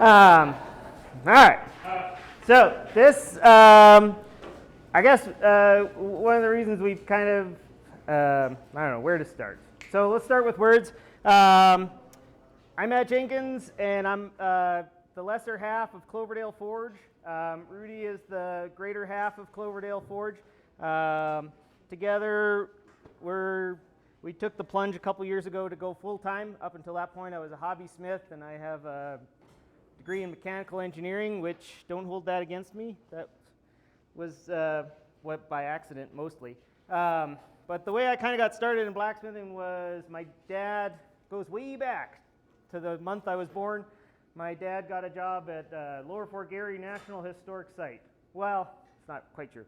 All right. So this, I guess, one of the reasons we've kind of, I don't know where to start. So let's start with words. I'm at Jenkins, and I'm the lesser half of Cloverdale Forge. Rudy is the greater half of Cloverdale Forge. Together, we took the plunge a couple years ago to go full-time. Up until that point, I was a hobby smith, and I have a degree in mechanical engineering, which don't hold that against me. That was what by accident mostly. But the way I kind of got started in blacksmithing was my dad goes way back to the month I was born. My dad got a job at Lower Fort Garry National Historic Site. Well, it's not quite true.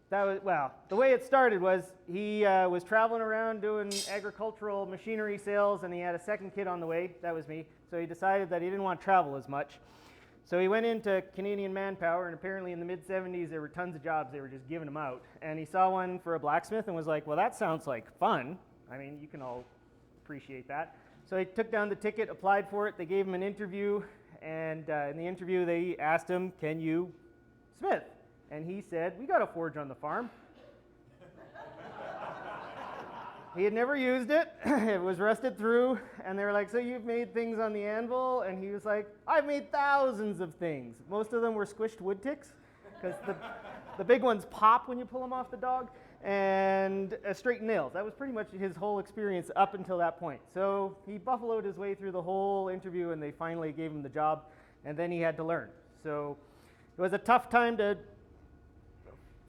The way it started was he was traveling around doing agricultural machinery sales, and he had a second kid on the way. That was me. So he decided that he didn't want to travel as much. So he went into Canadian Manpower, and apparently in the mid-'70s there were tons of jobs. They were just giving them out. And he saw one for a blacksmith and was like, well, that sounds like fun. I mean, you can all appreciate that. So he took down the ticket, applied for it. They gave him an interview, and in the interview they asked him, can you smith? And he said, we got a forge on the farm. He had never used it. It was rusted through, and they were like, so you've made things on the anvil? And he was like, I've made thousands of things. Most of them were squished wood ticks, because the big ones pop when you pull them off the dog, and straightened nails. That was pretty much his whole experience up until that point. So he buffaloed his way through the whole interview, and they finally gave him the job, and then he had to learn. So it was a tough time to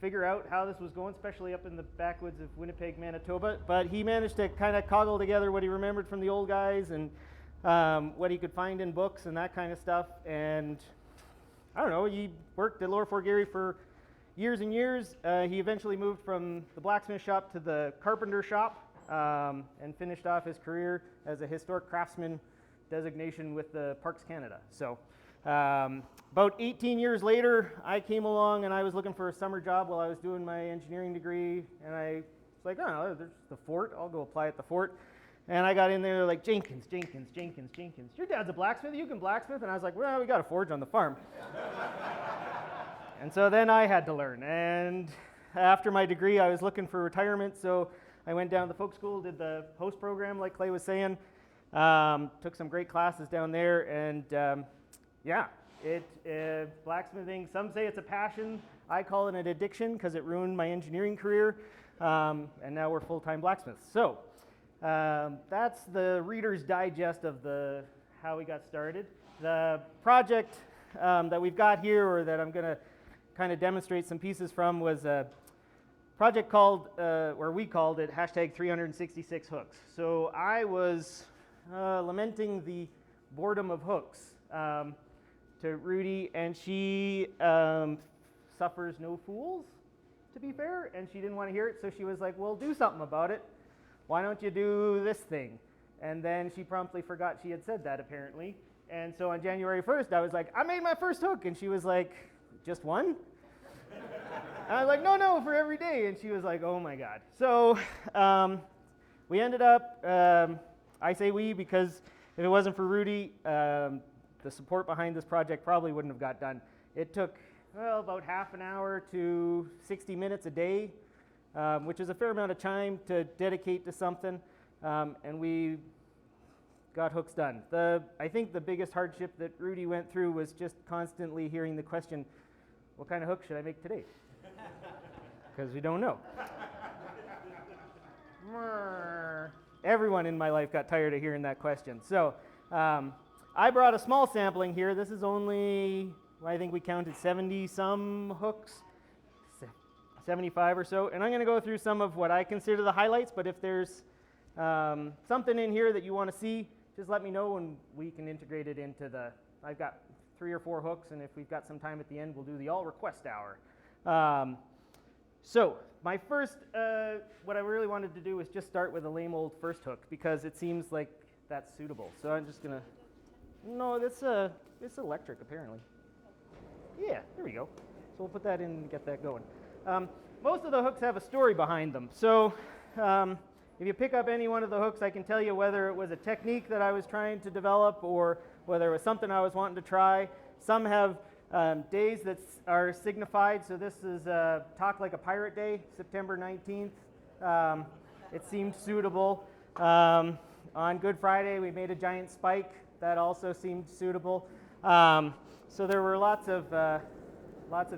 figure out how this was going, especially up in the backwoods of Winnipeg, Manitoba. But he managed to kind of cobble together what he remembered from the old guys and what he could find in books and that kind of stuff. And I don't know, he worked at Lower Fort Garry for years and years. He eventually moved from the blacksmith shop to the carpenter shop and finished off his career as a historic craftsman designation with the Parks Canada. So about 18 years later, I came along and I was looking for a summer job while I was doing my engineering degree, and I was like, oh, there's the fort, I'll go apply at the fort. And I got in there like, Jenkins. Your dad's a blacksmith, you can blacksmith? And I was like, well, we got a forge on the farm. And so then I had to learn. And after my degree, I was looking for retirement, so I went down to the folk school, did the host program like Clay was saying, took some great classes down there, and yeah, blacksmithing, some say it's a passion. I call it an addiction because it ruined my engineering career, and now we're full-time blacksmiths. So that's the Reader's Digest of how we got started. The project that we've got here, or that I'm going to kind of demonstrate some pieces from, was a project called, or we called it, #366 hooks. So I was lamenting the boredom of hooks to Rudy, and she suffers no fools, to be fair, and she didn't want to hear it, so she was like, well, do something about it. Why don't you do this thing? And then she promptly forgot she had said that, apparently. And so on January 1st, I was like, I made my first hook, and she was like, just one? And I was like, no, for every day. And she was like, oh my God. So we ended up, I say we because if it wasn't for Rudy, the support behind this project probably wouldn't have got done. It took, well, about half an hour to 60 minutes a day, which is a fair amount of time to dedicate to something, and we got hooks done. I think the biggest hardship that Rudy went through was just constantly hearing the question, what kind of hook should I make today? Because we don't know. Everyone in my life got tired of hearing that question. So I brought a small sampling here. This is only, I think we counted 70 some hooks, 75 or so. And I'm going to go through some of what I consider the highlights, but if there's something in here that you want to see, just let me know and we can integrate it into I've got 3 or 4 hooks, and if we've got some time at the end, we'll do the all request hour. So my first, what I really wanted to do was just start with a lame old first hook because it seems like that's suitable. So I'm just going to, no, it's electric apparently. Yeah, there we go. So we'll put that in and get that going. Most of the hooks have a story behind them. So if you pick up any one of the hooks, I can tell you whether it was a technique that I was trying to develop or whether it was something I was wanting to try. Some have days that are signified. So this is Talk Like a Pirate Day, September 19th. It seemed suitable. On Good Friday, we made a giant spike. That also seemed suitable. So there were lots of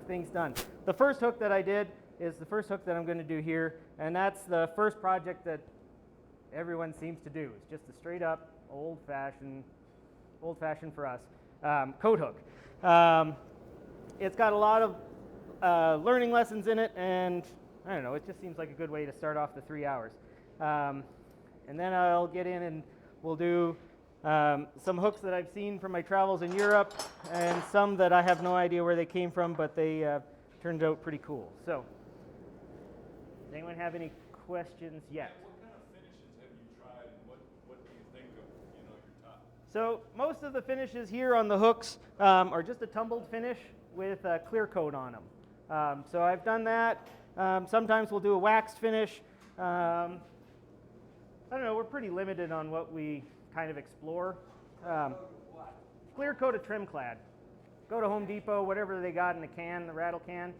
things done. The first hook that I did is the first hook that I'm going to do here, and that's the first project that everyone seems to do. It's just a straight up old-fashioned for us coat hook. It's got a lot of learning lessons in it, and I don't know, it just seems like a good way to start off the 3 hours. And then I'll get in and we'll do some hooks that I've seen from my travels in Europe, and some that I have no idea where they came from, but they turned out pretty cool. So, does anyone have any questions yet? What kind of finishes have you tried, and what do you think of your top? So most of the finishes here on the hooks are just a tumbled finish with a clear coat on them. So I've done that. Sometimes we'll do a waxed finish. I don't know, we're pretty limited on what we kind of explore. Clear coat of trim clad. Go to Home Depot, whatever they got in the can, the rattle can.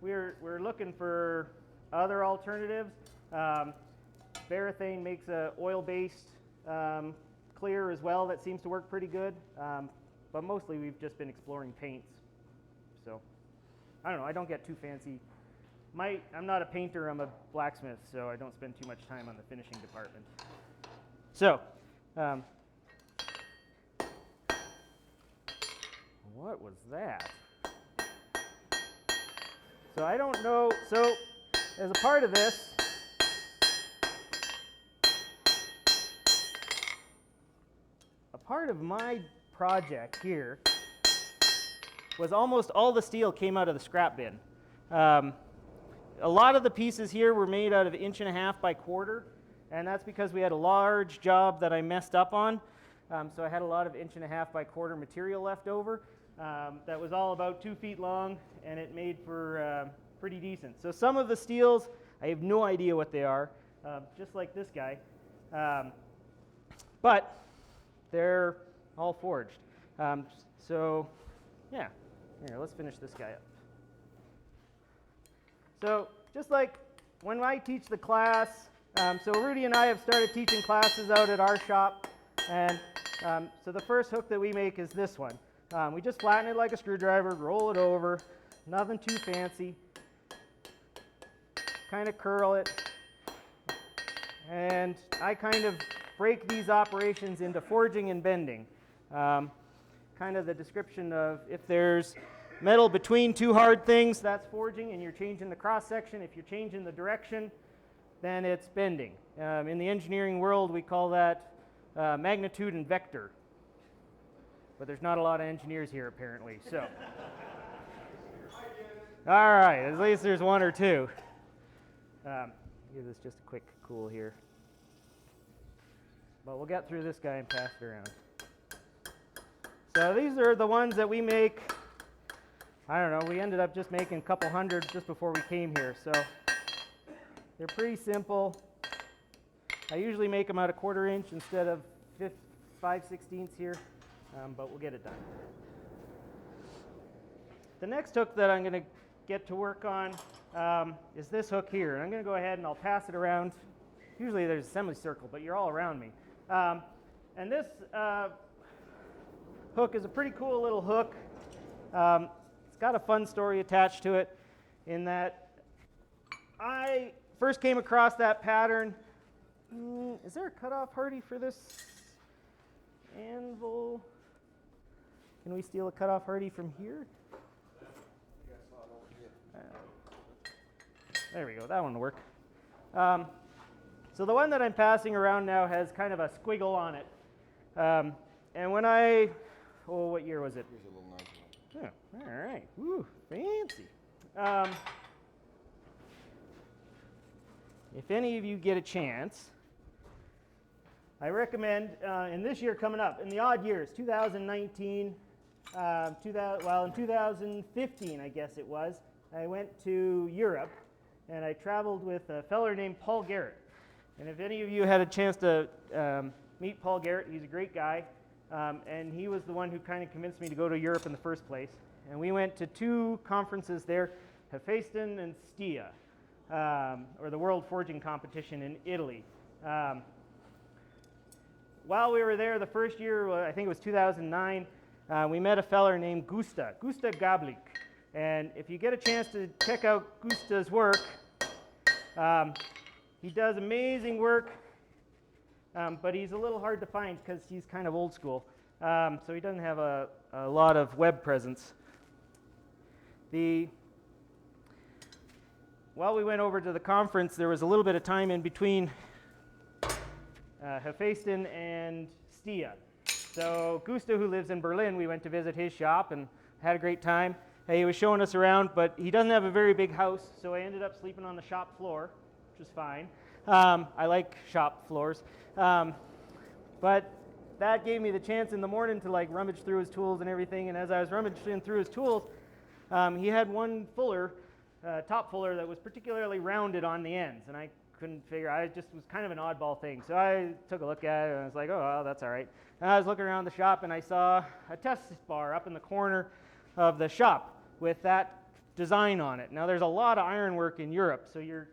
We're looking for other alternatives. Varathane makes a oil-based clear as well that seems to work pretty good. But mostly we've just been exploring paints. So I don't know, I don't get too fancy. I'm not a painter, I'm a blacksmith, so I don't spend too much time on the finishing department. So, what was that? So I don't know, so as a part of this, a part of my project here was almost all the steel came out of the scrap bin. A lot of the pieces here were made out of 1.5 by 1/4, and that's because we had a large job that I messed up on. So I had a lot of 1.5 by 1/4 material left over. That was all about 2 feet long, and it made for pretty decent. So some of the steels, I have no idea what they are, just like this guy. But they're all forged. So yeah, here, let's finish this guy up. So just like when I teach the class, so Rudy and I have started teaching classes out at our shop, and so the first hook that we make is this one. We just flatten it like a screwdriver, roll it over, nothing too fancy, kind of curl it, and I kind of break these operations into forging and bending. Kind of the description of if there's metal between two hard things, that's forging, and you're changing the cross section. If you're changing the direction, then it's bending. In the engineering world, we call that magnitude and vector. But there's not a lot of engineers here, apparently. So, all right, at least there's one or two. Give this just a quick cool here. But we'll get through this guy and pass it around. So these are the ones that we make. I don't know, we ended up just making a couple hundred just before we came here, so they're pretty simple. I usually make them out of 1/4 inch instead of 5/16 here, but we'll get it done. The next hook that I'm going to get to work on is this hook here, and I'm going to go ahead and I'll pass it around. Usually there's a semicircle, but you're all around me. And this hook is a pretty cool little hook. It's got a fun story attached to it in that I first came across that pattern. Is there a cutoff hardy for this anvil? Can we steal a cutoff hardy from here? There we go, that one will work. So the one that I'm passing around now has kind of a squiggle on it. And when what year was it? Here's a little nice one. Oh, all right. Woo, fancy. If any of you get a chance, I recommend, in this year coming up, in the odd years, 2019, in 2015, I guess it was, I went to Europe, and I traveled with a feller named Paul Garrett. And if any of you had a chance to meet Paul Garrett, he's a great guy. and he was the one who kind of convinced me to go to Europe in the first place. And we went to 2 conferences there, Hephaestion and Stia, or the World Forging Competition in Italy. While we were there the first year, I think it was 2009, we met a feller named Gusta Gablik. And if you get a chance to check out Gusta's work, he does amazing work, but he's a little hard to find because he's kind of old school. So he doesn't have a lot of web presence. While we went over to the conference, there was a little bit of time in between Hephaestion and Stia. So Gusta, who lives in Berlin, we went to visit his shop and had a great time. He was showing us around, but he doesn't have a very big house, so I ended up sleeping on the shop floor, which is fine. I like shop floors. But that gave me the chance in the morning to like rummage through his tools and everything, and as I was rummaging through his tools, he had one fuller, top fuller, that was particularly rounded on the ends, and I couldn't figure, I just was kind of an oddball thing. So I took a look at it and I was like, oh, well, that's all right. And I was looking around the shop and I saw a test bar up in the corner of the shop with that design on it. Now there's a lot of ironwork in Europe, so you're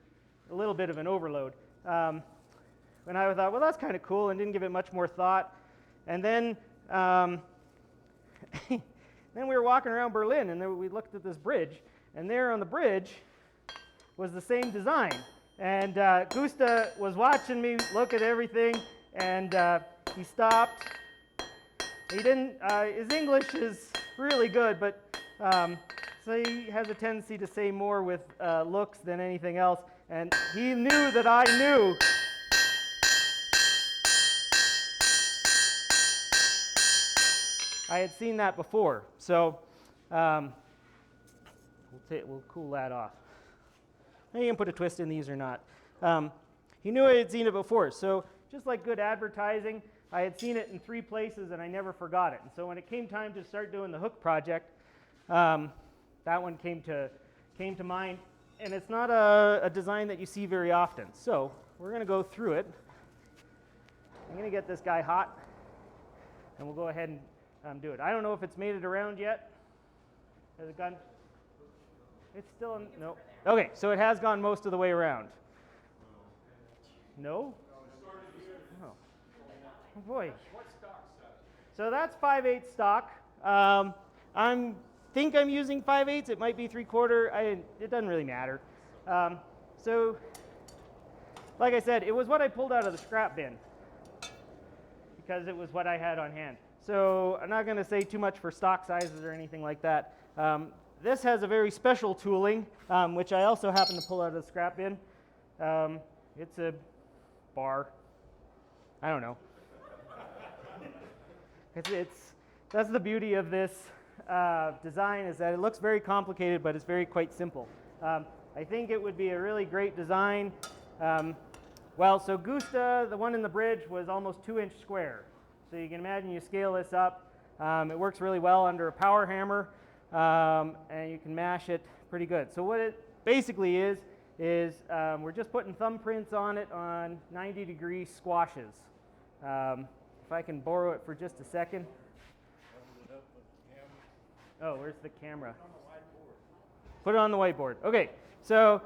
a little bit of an overload. When I thought, well, that's kind of cool, and didn't give it much more thought. And then then we were walking around Berlin, and then we looked at this bridge, and there on the bridge was the same design. And Gusta was watching me look at everything, and he stopped. He didn't, his English is really good, but so he has a tendency to say more with looks than anything else. And he knew that I knew. I had seen that before, so we'll cool that off. Now you can put a twist in these or not. He knew I had seen it before, so just like good advertising, I had seen it in 3 places and I never forgot it. And so when it came time to start doing the hook project, that one came to mind, and it's not a design that you see very often. So we're going to go through it. I'm going to get this guy hot, and we'll go ahead and do it. I don't know if it's made it around yet. Has it gone? It's still in, no. Okay, so it has gone most of the way around. No? Oh, oh boy. So that's 5/8 stock. I think I'm using 5/8. It might be 3/4. It doesn't really matter. So, like I said, it was what I pulled out of the scrap bin because it was what I had on hand. So I'm not going to say too much for stock sizes or anything like that. This has a very special tooling, which I also happen to pull out of the scrap bin. It's a bar. I don't know. That's the beauty of this design, is that it looks very complicated, but it's quite simple. I think it would be a really great design. So Gusta, the one in the bridge, was almost 2-inch square. So you can imagine you scale this up. It works really well under a power hammer, and you can mash it pretty good. So what it basically is we're just putting thumbprints on it on 90-degree squashes. If I can borrow it for just a second. Oh, where's the camera? Put it on the whiteboard. Okay, so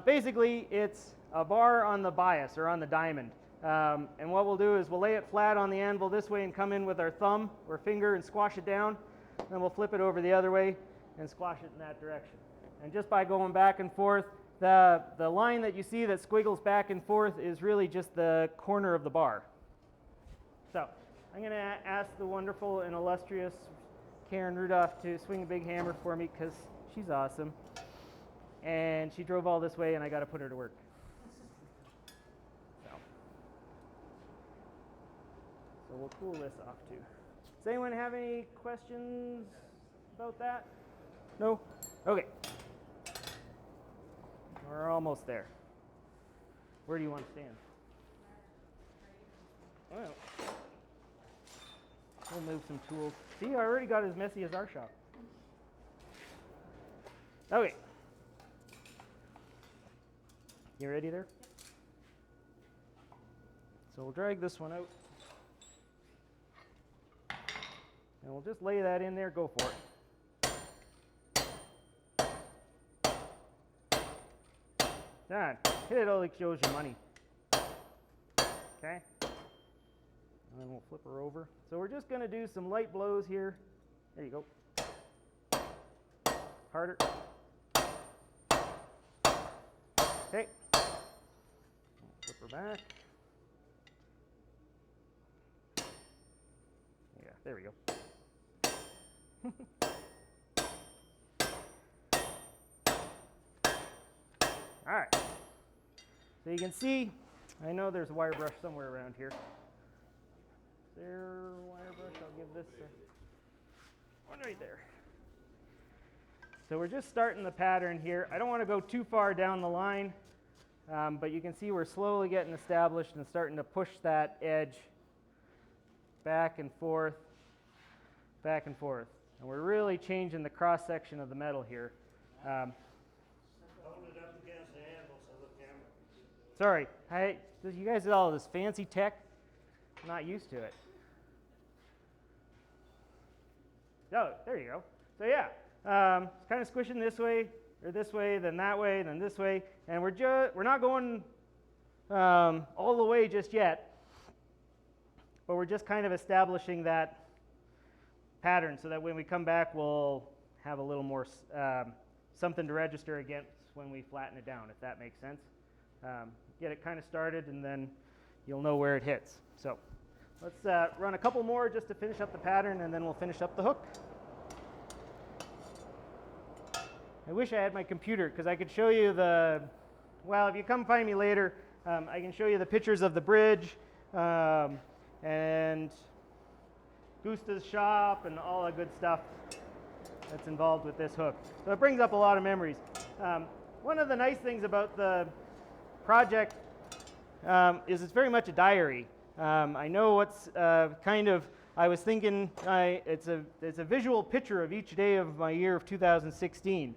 basically it's a bar on the bias, or on the diamond. And what we'll do is we'll lay it flat on the anvil this way and come in with our thumb or finger and squash it down. Then we'll flip it over the other way and squash it in that direction. And just by going back and forth, the line that you see that squiggles back and forth is really just the corner of the bar. So I'm going to ask the wonderful and illustrious Karen Rudolph to swing a big hammer for me because she's awesome. And she drove all this way and I got to put her to work. So we'll cool this off too. Does anyone have any questions about that? No? Okay. We're almost there. Where do you want to stand? Well, we'll move some tools. See, I already got as messy as our shop. Okay. You ready there? So we'll drag this one out. And we'll just lay that in there, go for it. Done. Hit it all like shows you money. Okay. And then we'll flip her over. So we're just going to do some light blows here. There you go. Harder. Okay. Flip her back. Yeah, there we go. All right. So you can see, I know there's a wire brush somewhere around here. Is there a wire brush? I'll give this one right there. So we're just starting the pattern here. I don't want to go too far down the line, but you can see we're slowly getting established and starting to push that edge back and forth, back and forth. And we're really changing the cross section of the metal here. Hold it up against the handle so the camera. Sorry, you guys did all this fancy tech. I'm not used to it. Oh, there you go. So yeah, it's kind of squishing this way, then that way, then this way, and we're not going all the way just yet, but we're just kind of establishing that pattern so that when we come back, we'll have a little more something to register against when we flatten it down, if that makes sense. Get it kind of started, and then you'll know where it hits. So let's run a couple more just to finish up the pattern, and then we'll finish up the hook. I wish I had my computer because I could show you well, if you come find me later, I can show you the pictures of the bridge and Gusta's shop and all the good stuff that's involved with this hook. So it brings up a lot of memories. One of the nice things about the project is it's very much a diary. I know what's I was thinking it's a visual picture of each day of my year of 2016.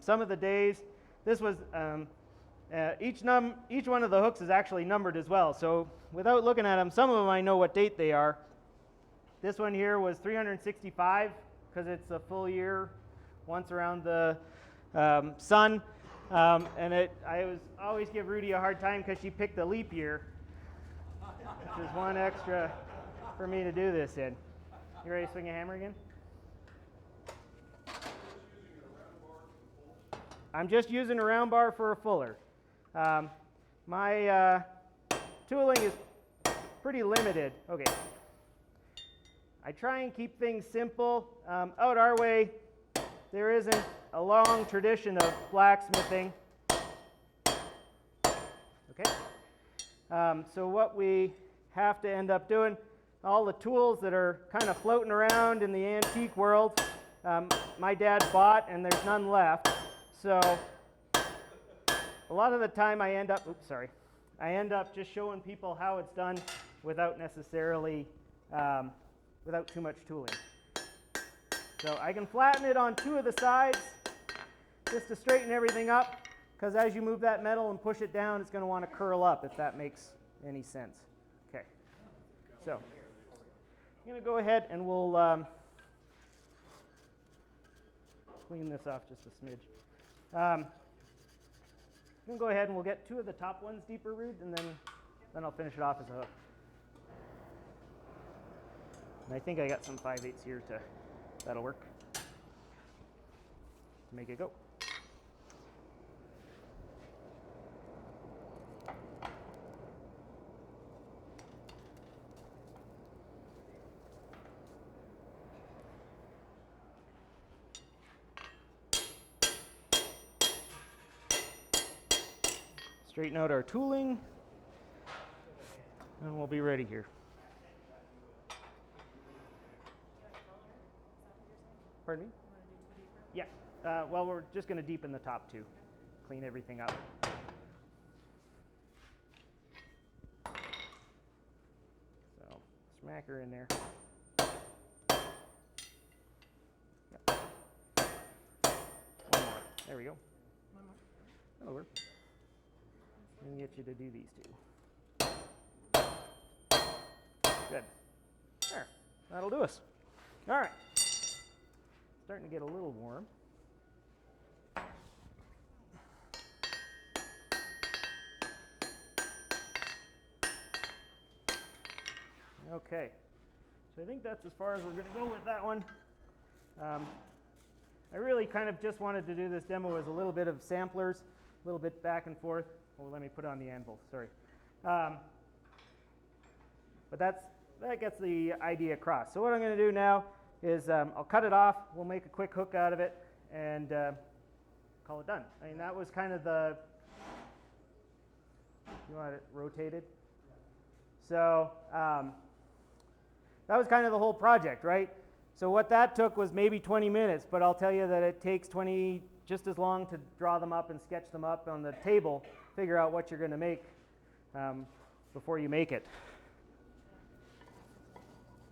Some of the days, this was each one of the hooks is actually numbered as well. So without looking at them, some of them I know what date they are. This one here was 365 because it's a full year once around the sun. And I always give Rudy a hard time because she picked a leap year, which is one extra for me to do this in. You ready to swing a hammer again? I'm just using a round bar for a fuller. My tooling is pretty limited. Okay. I try and keep things simple. Out our way, there isn't a long tradition of blacksmithing. Okay. So what we have to end up doing, all the tools that are kind of floating around in the antique world, my dad bought and there's none left. So a lot of the time I end up just showing people how it's done without necessarily, without too much tooling. So I can flatten it on two of the sides just to straighten everything up, because as you move that metal and push it down, it's going to want to curl up, if that makes any sense. Okay. So I'm going to go ahead and we'll clean this off just a smidge. I'm going to go ahead and we'll get two of the top ones deeper rooted, and then I'll finish it off as a hook. And I think I got some 5/8 here that'll work to make it go. Straighten out our tooling, and we'll be ready here. Pardon me? Yeah. Well, we're just going to deepen the top too. Clean everything up. So, smack her in there. Yep. One more. There we go. One more. That'll work. And get you to do these two. Good. There. That'll do us. All right. Starting to get a little warm. Okay. So I think that's as far as we're going to go with that one. I really kind of just wanted to do this demo as a little bit of samplers, a little bit back and forth. Oh, let me put on the anvil, sorry. But that gets the idea across. So what I'm going to do now is I'll cut it off, we'll make a quick hook out of it, and call it done. I mean, that was kind of the, you want it rotated? So that was kind of the whole project, right? So what that took was maybe 20 minutes, but I'll tell you that it takes just as long to draw them up and sketch them up on the table, figure out what you're going to make before you make it.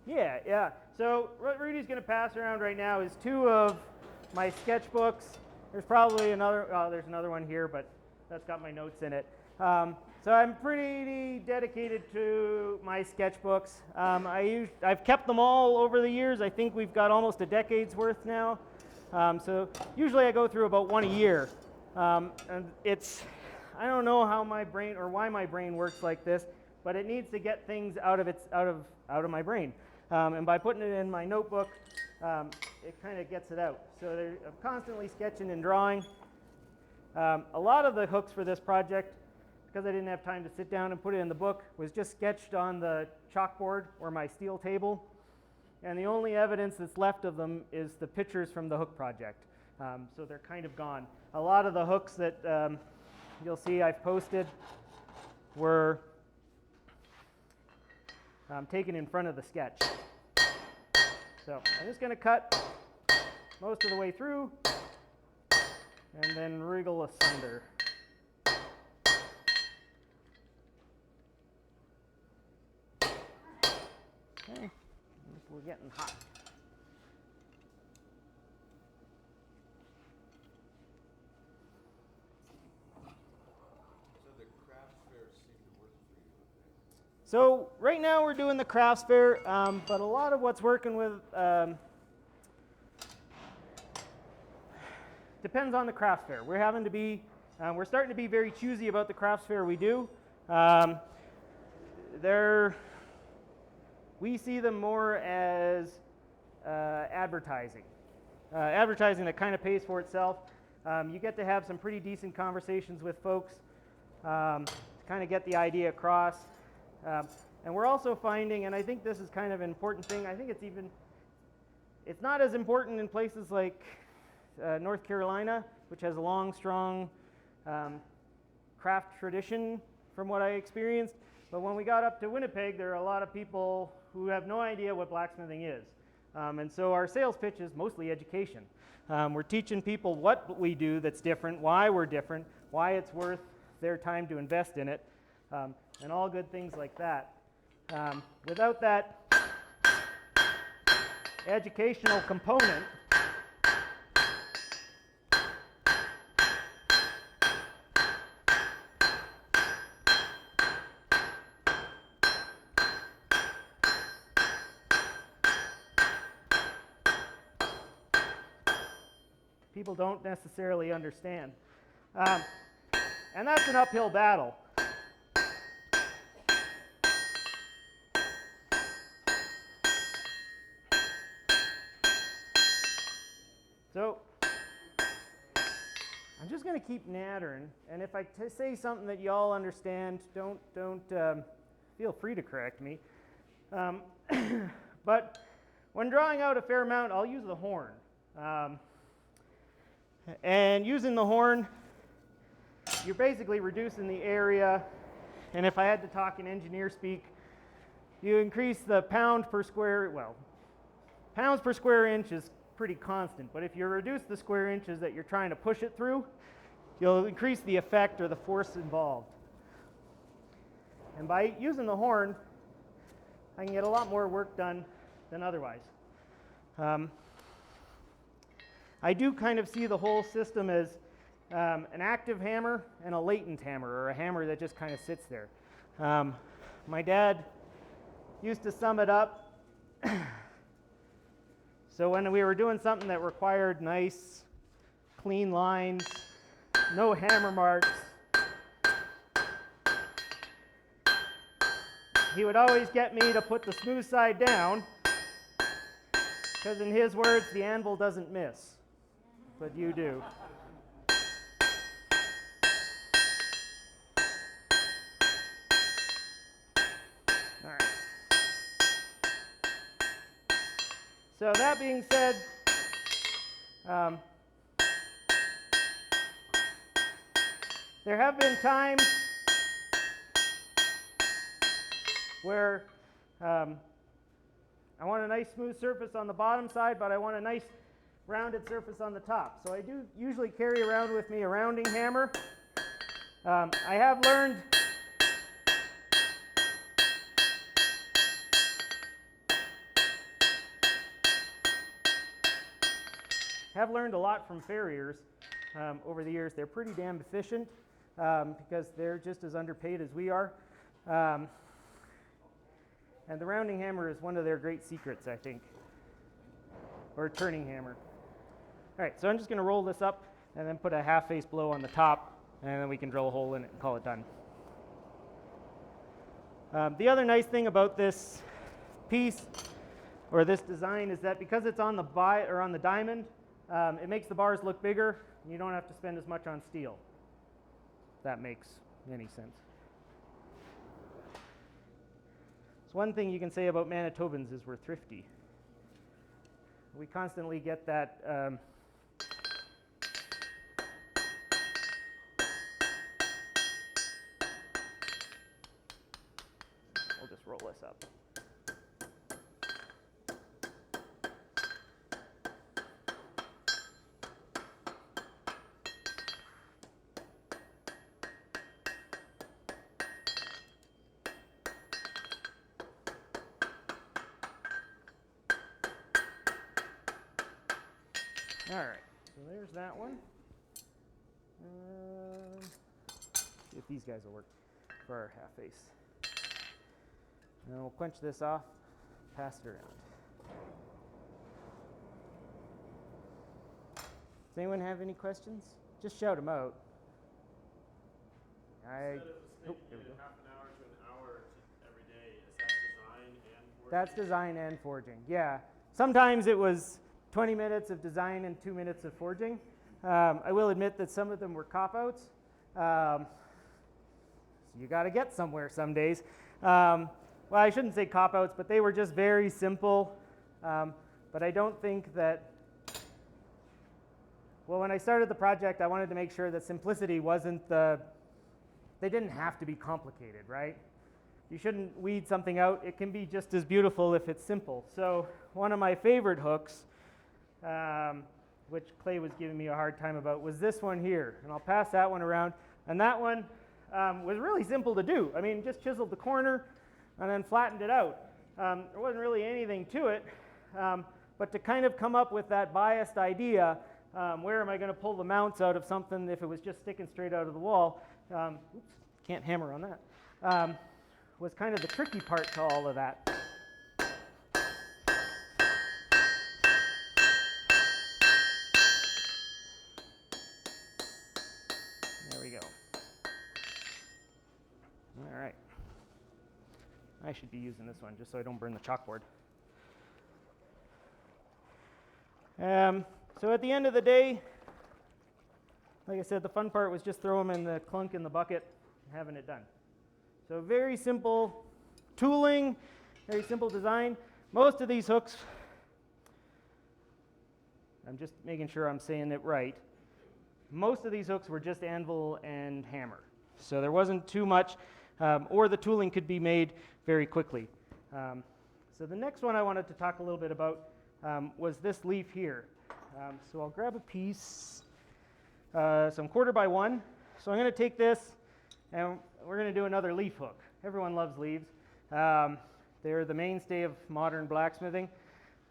Yeah. So what Rudy's going to pass around right now is 2 of my sketchbooks. There's probably another, there's another one here, but that's got my notes in it. So I'm pretty dedicated to my sketchbooks. I've kept them all over the years. I think we've got almost a decade's worth now. So usually I go through about 1 a year. And I don't know how my brain or why my brain works like this, but it needs to get things out of my brain. And by putting it in my notebook, it kind of gets it out. So I'm constantly sketching and drawing. A lot of the hooks for this project, because I didn't have time to sit down and put it in the book, was just sketched on the chalkboard or my steel table. And the only evidence that's left of them is the pictures from the hook project. So they're kind of gone. A lot of the hooks that you'll see I've posted were taken in front of the sketch. So I'm just going to cut most of the way through and then wriggle asunder. Okay, we're getting hot. So the craft fair seemed to work for you. So right now we're doing the crafts fair, but a lot of what's working with depends on the crafts fair. We're starting to be very choosy about the crafts fair we do. We see them more as advertising. Advertising that kind of pays for itself. You get to have some pretty decent conversations with folks to kind of get the idea across. And we're also finding, and I think this is kind of an important thing, I think it's not as important in places like North Carolina, which has a long, strong craft tradition from what I experienced. But when we got up to Winnipeg, there are a lot of people who have no idea what blacksmithing is. And so our sales pitch is mostly education. We're teaching people what we do that's different, why we're different, why it's worth their time to invest in it, and all good things like that. Without that educational component, people don't necessarily understand. And that's an uphill battle. So I'm just going to keep nattering, and if I say something that y'all understand, don't feel free to correct me. But when drawing out a fair amount, I'll use the horn. And using the horn, you're basically reducing the area, and if I had to talk in engineer speak, you increase the pounds per square inch is pretty constant, but if you reduce the square inches that you're trying to push it through, you'll increase the effect or the force involved. And by using the horn, I can get a lot more work done than otherwise. I do kind of see the whole system as an active hammer and a latent hammer, or a hammer that just kind of sits there. My dad used to sum it up So when we were doing something that required nice, clean lines, no hammer marks, he would always get me to put the smooth side down, because in his words, the anvil doesn't miss, but you do. All right. So that being said, there have been times where I want a nice smooth surface on the bottom side, but I want a nice rounded surface on the top. So I do usually carry around with me a rounding hammer. I have learned a lot from farriers over the years. They're pretty damn efficient because they're just as underpaid as we are. And the rounding hammer is one of their great secrets, I think, or turning hammer. All right, so I'm just going to roll this up and then put a half-face blow on the top, and then we can drill a hole in it and call it done. The other nice thing about this piece or this design is that because it's on the diamond, it makes the bars look bigger. You don't have to spend as much on steel. If that makes any sense. So one thing you can say about Manitobans is we're thrifty. We constantly get that we'll just roll this up. All right, so there's that one. See if these guys will work for our half face. And we'll quench this off, pass it around. Does anyone have any questions? Just shout them out. There we go. Half an hour to an hour every day. Is that design and forging? That's design and forging, yeah. Sometimes it was 20 minutes of design and 2 minutes of forging. I will admit that some of them were cop-outs. So you got to get somewhere some days. Well, I shouldn't say cop-outs, but they were just very simple. But I don't think that, well, when I started the project, I wanted to make sure that simplicity wasn't they didn't have to be complicated, right? You shouldn't weed something out. It can be just as beautiful if it's simple. So one of my favorite hooks, which Clay was giving me a hard time about, was this one here. And I'll pass that one around. And that one was really simple to do. I mean, just chiseled the corner and then flattened it out. There wasn't really anything to it, but to kind of come up with that biased idea, where am I going to pull the mounts out of something if it was just sticking straight out of the wall, oops, can't hammer on that, was kind of the tricky part to all of that. All right. I should be using this one just so I don't burn the chalkboard. So at the end of the day, like I said, the fun part was just throw them in the clunk in the bucket and having it done. So very simple tooling, very simple design. Most of these hooks, I'm just making sure I'm saying it right. Most of these hooks were just anvil and hammer. So there wasn't too much, or the tooling could be made very quickly. So the next one I wanted to talk a little bit about was this leaf here. So I'll grab a piece, some 1/4x1. So I'm going to take this and we're going to do another leaf hook. Everyone loves leaves. They're the mainstay of modern blacksmithing.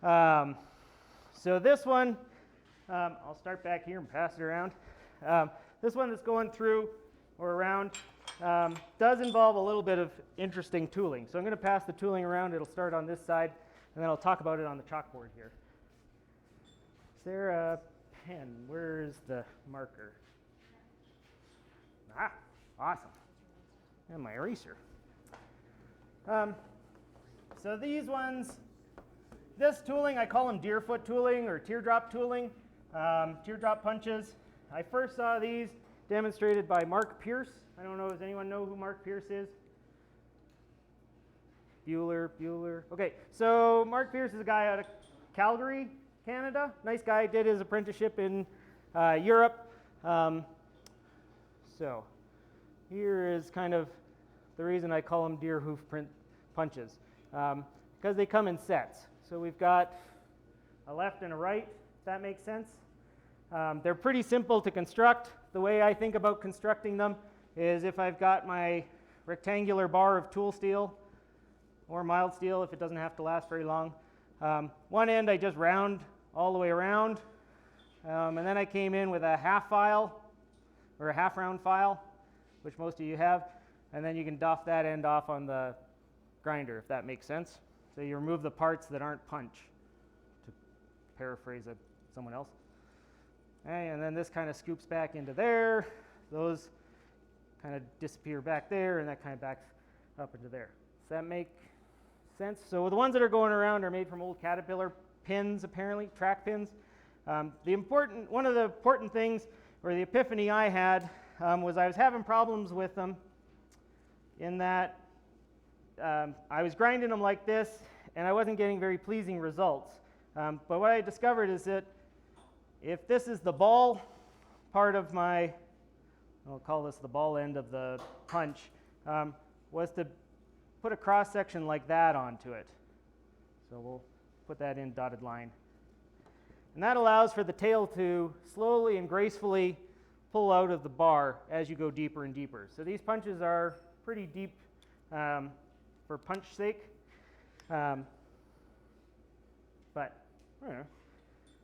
So this one, I'll start back here and pass it around. This one that's going through or around does involve a little bit of interesting tooling. So I'm going to pass the tooling around. It'll start on this side, and then I'll talk about it on the chalkboard here. Is there a pen? Where's the marker? Ah, awesome. And my eraser. So these ones, this tooling, I call them deerfoot tooling or teardrop tooling, teardrop punches. I first saw these demonstrated by Mark Pierce. I don't know, does anyone know who Mark Pierce is? Bueller. Okay, so Mark Pierce is a guy out of Calgary, Canada. Nice guy, did his apprenticeship in Europe. So here is kind of the reason I call them deer hoof print punches, because they come in sets. So we've got a left and a right, if that makes sense. They're pretty simple to construct. The way I think about constructing them is if I've got my rectangular bar of tool steel, or mild steel if it doesn't have to last very long. One end I just round all the way around, and then I came in with a half file, or a half round file, which most of you have, and then you can doff that end off on the grinder, if that makes sense. So you remove the parts that aren't punch, to paraphrase someone else. And then this kind of scoops back into there. Those kind of disappear back there, and that kind of backs up into there. Does that make sense? So the ones that are going around are made from old Caterpillar pins, apparently, track pins. One of the important things, or the epiphany I had, was I was having problems with them in that I was grinding them like this, and I wasn't getting very pleasing results. But what I discovered is that if this is the ball part of my, I'll call this the ball end of the punch, was to put a cross section like that onto it. So we'll put that in dotted line. And that allows for the tail to slowly and gracefully pull out of the bar as you go deeper and deeper. So these punches are pretty deep for punch sake. But I don't know,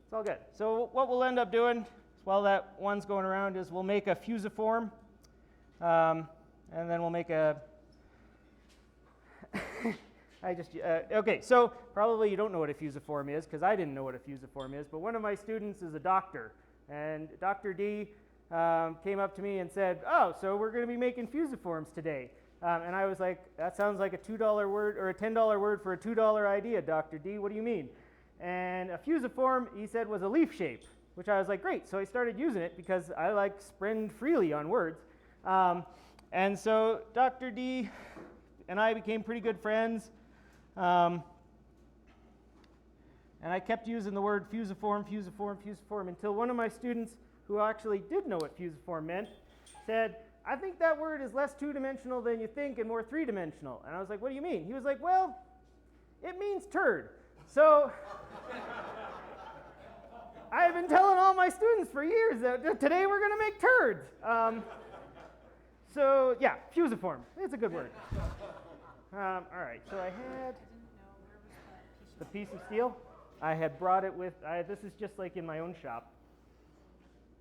it's all good. So what we'll end up doing while that one's going around is we'll make a fusiform, and then we'll make a okay, so probably you don't know what a fusiform is, because I didn't know what a fusiform is, but one of my students is a doctor, and Dr. D came up to me and said, oh, so we're going to be making fusiforms today. And I was like, that sounds like a $2 word or a $10 word for a $2 idea, Dr. D, what do you mean? And a fusiform, he said, was a leaf shape, which I was like, great. So I started using it because I like sprend freely on words. And so Dr. D and I became pretty good friends. And I kept using the word fusiform until one of my students, who actually did know what fusiform meant, said, I think that word is less two-dimensional than you think and more three-dimensional. And I was like, what do you mean? He was like, well, it means turd. So I've been telling all my students for years that today we're going to make turds. So yeah, fusiform, it's a good word. All right, so I had the piece of steel. I had brought it with, this is just like in my own shop.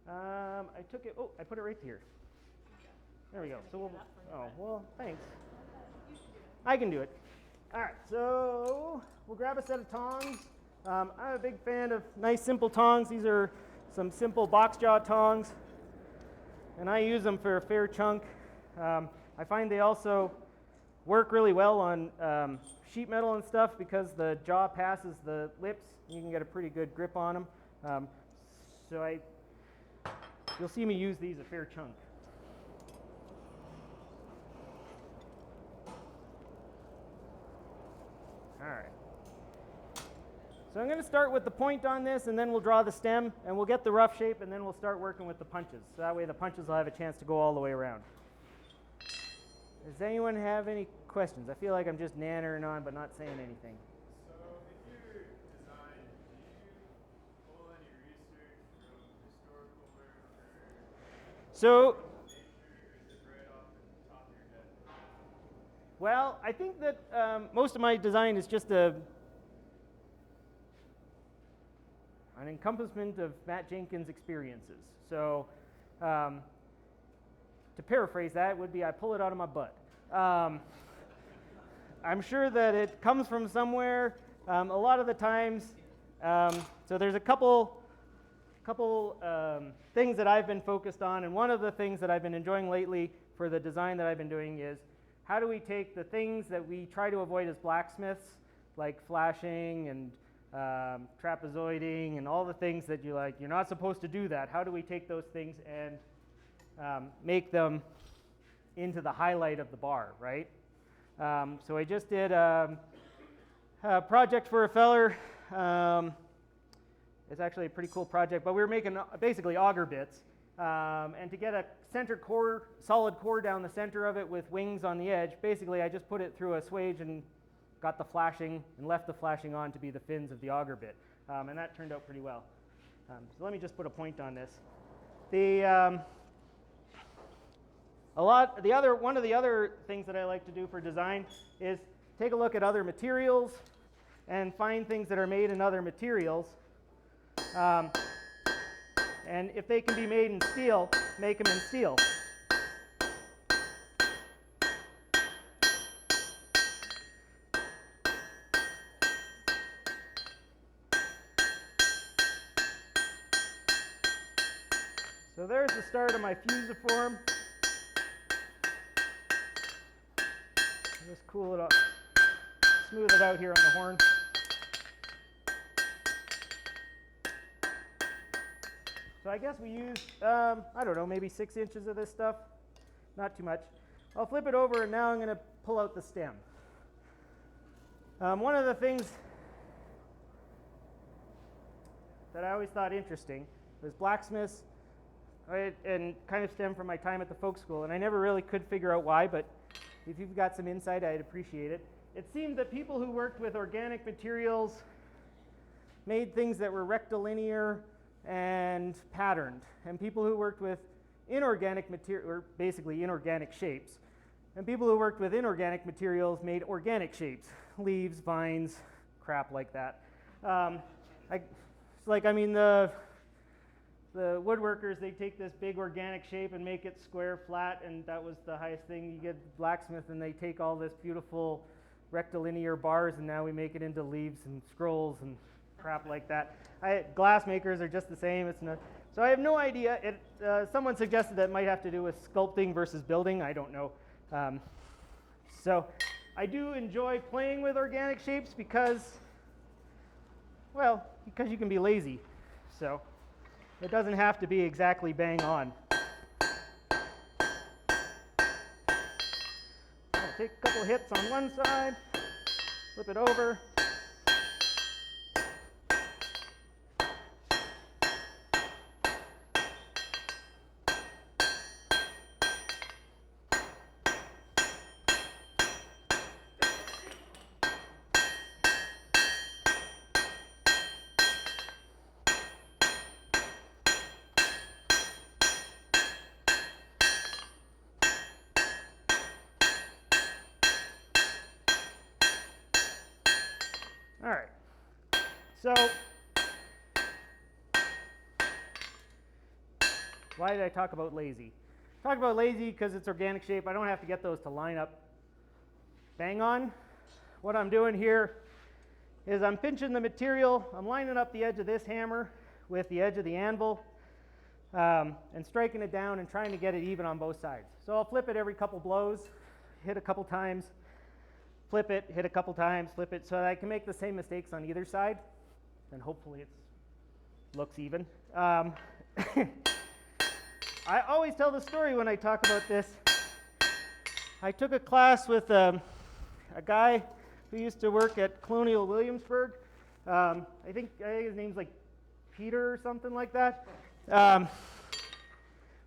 I took it, I put it right here. There we go. So well, thanks. I can do it. All right, so we'll grab a set of tongs. I'm a big fan of nice, simple tongs. These are some simple box jaw tongs, and I use them for a fair chunk. I find they also work really well on sheet metal and stuff because the jaw passes the lips. You can get a pretty good grip on them. You'll see me use these a fair chunk. All right. So I'm going to start with the point on this, and then we'll draw the stem, and we'll get the rough shape, and then we'll start working with the punches. So that way the punches will have a chance to go all the way around. Does anyone have any questions? I feel like I'm just nattering on but not saying anything. So in your design, do you pull any research from historical work or So, nature, or is it right off the top of your head? well, I think that most of my design is just an encompassment of Matt Jenkins' experiences. So, to paraphrase that would be I pull it out of my butt. I'm sure that it comes from somewhere. A lot of the times, so there's a couple couple things that I've been focused on, and one of the things that I've been enjoying lately for the design that I've been doing is how do we take the things that we try to avoid as blacksmiths, like flashing and trapezoiding and all the things that you're not supposed to do that. How do we take those things and make them into the highlight of the bar, right? So I just did a project for a feller. It's actually a pretty cool project, but we were making basically auger bits. And to get a center core, solid core down the center of it with wings on the edge, basically I just put it through a swage and got the flashing and left the flashing on to be the fins of the auger bit. And that turned out pretty well. So let me just put a point on this. One of the other things that I like to do for design is take a look at other materials and find things that are made in other materials. And if they can be made in steel, make them in steel. So there's the start of my fusiform. Just cool it up, smooth it out here on the horn. So I guess we use, I don't know, maybe 6 inches of this stuff, not too much. I'll flip it over and now I'm going to pull out the stem. One of the things that I always thought interesting was blacksmiths, right, and kind of stemmed from my time at the folk school, and I never really could figure out why, but if you've got some insight, I'd appreciate it. It seemed that people who worked with organic materials made things that were rectilinear and patterned, and people who worked with inorganic material, or basically inorganic shapes, and people who worked with inorganic materials made organic shapes, leaves, vines, crap like that. The woodworkers, they take this big organic shape and make it square, flat, and that was the highest thing. You get blacksmith and they take all this beautiful rectilinear bars and now we make it into leaves and scrolls and crap like that. Glass makers are just the same. So I have no idea. Someone suggested that it might have to do with sculpting versus building. I don't know. So I do enjoy playing with organic shapes because you can be lazy. So it doesn't have to be exactly bang on. I'll take a couple hits on one side, flip it over. All right, so why did I talk about lazy? Talk about lazy because it's organic shape. I don't have to get those to line up bang on. What I'm doing here is I'm pinching the material. I'm lining up the edge of this hammer with the edge of the anvil and striking it down and trying to get it even on both sides. So I'll flip it every couple blows, hit a couple times, flip it, hit a couple times, flip it, so that I can make the same mistakes on either side, and hopefully it looks even. I always tell the story when I talk about this. I took a class with a guy who used to work at Colonial Williamsburg. I think his name's like Peter or something like that.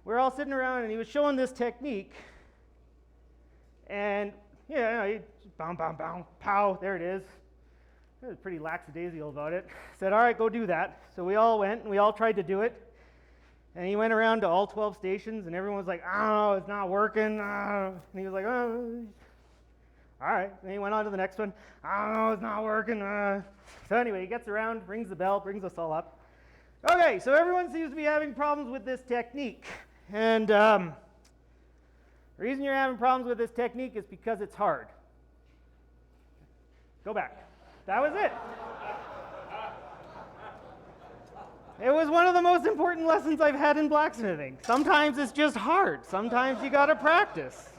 We're all sitting around and he was showing this technique, and he boom, boom, boom, pow, there it is. He was pretty lackadaisical about it. Said, all right, go do that. So we all went and we all tried to do it. And he went around to all 12 stations and everyone was like, oh, it's not working. And he was like, oh, all right. And he went on to the next one. Oh, it's not working. So anyway, he gets around, rings the bell, brings us all up. Okay, so everyone seems to be having problems with this technique. And the reason you're having problems with this technique is because it's hard. Go back. That was it. It was one of the most important lessons I've had in blacksmithing. Sometimes it's just hard. Sometimes you gotta practice.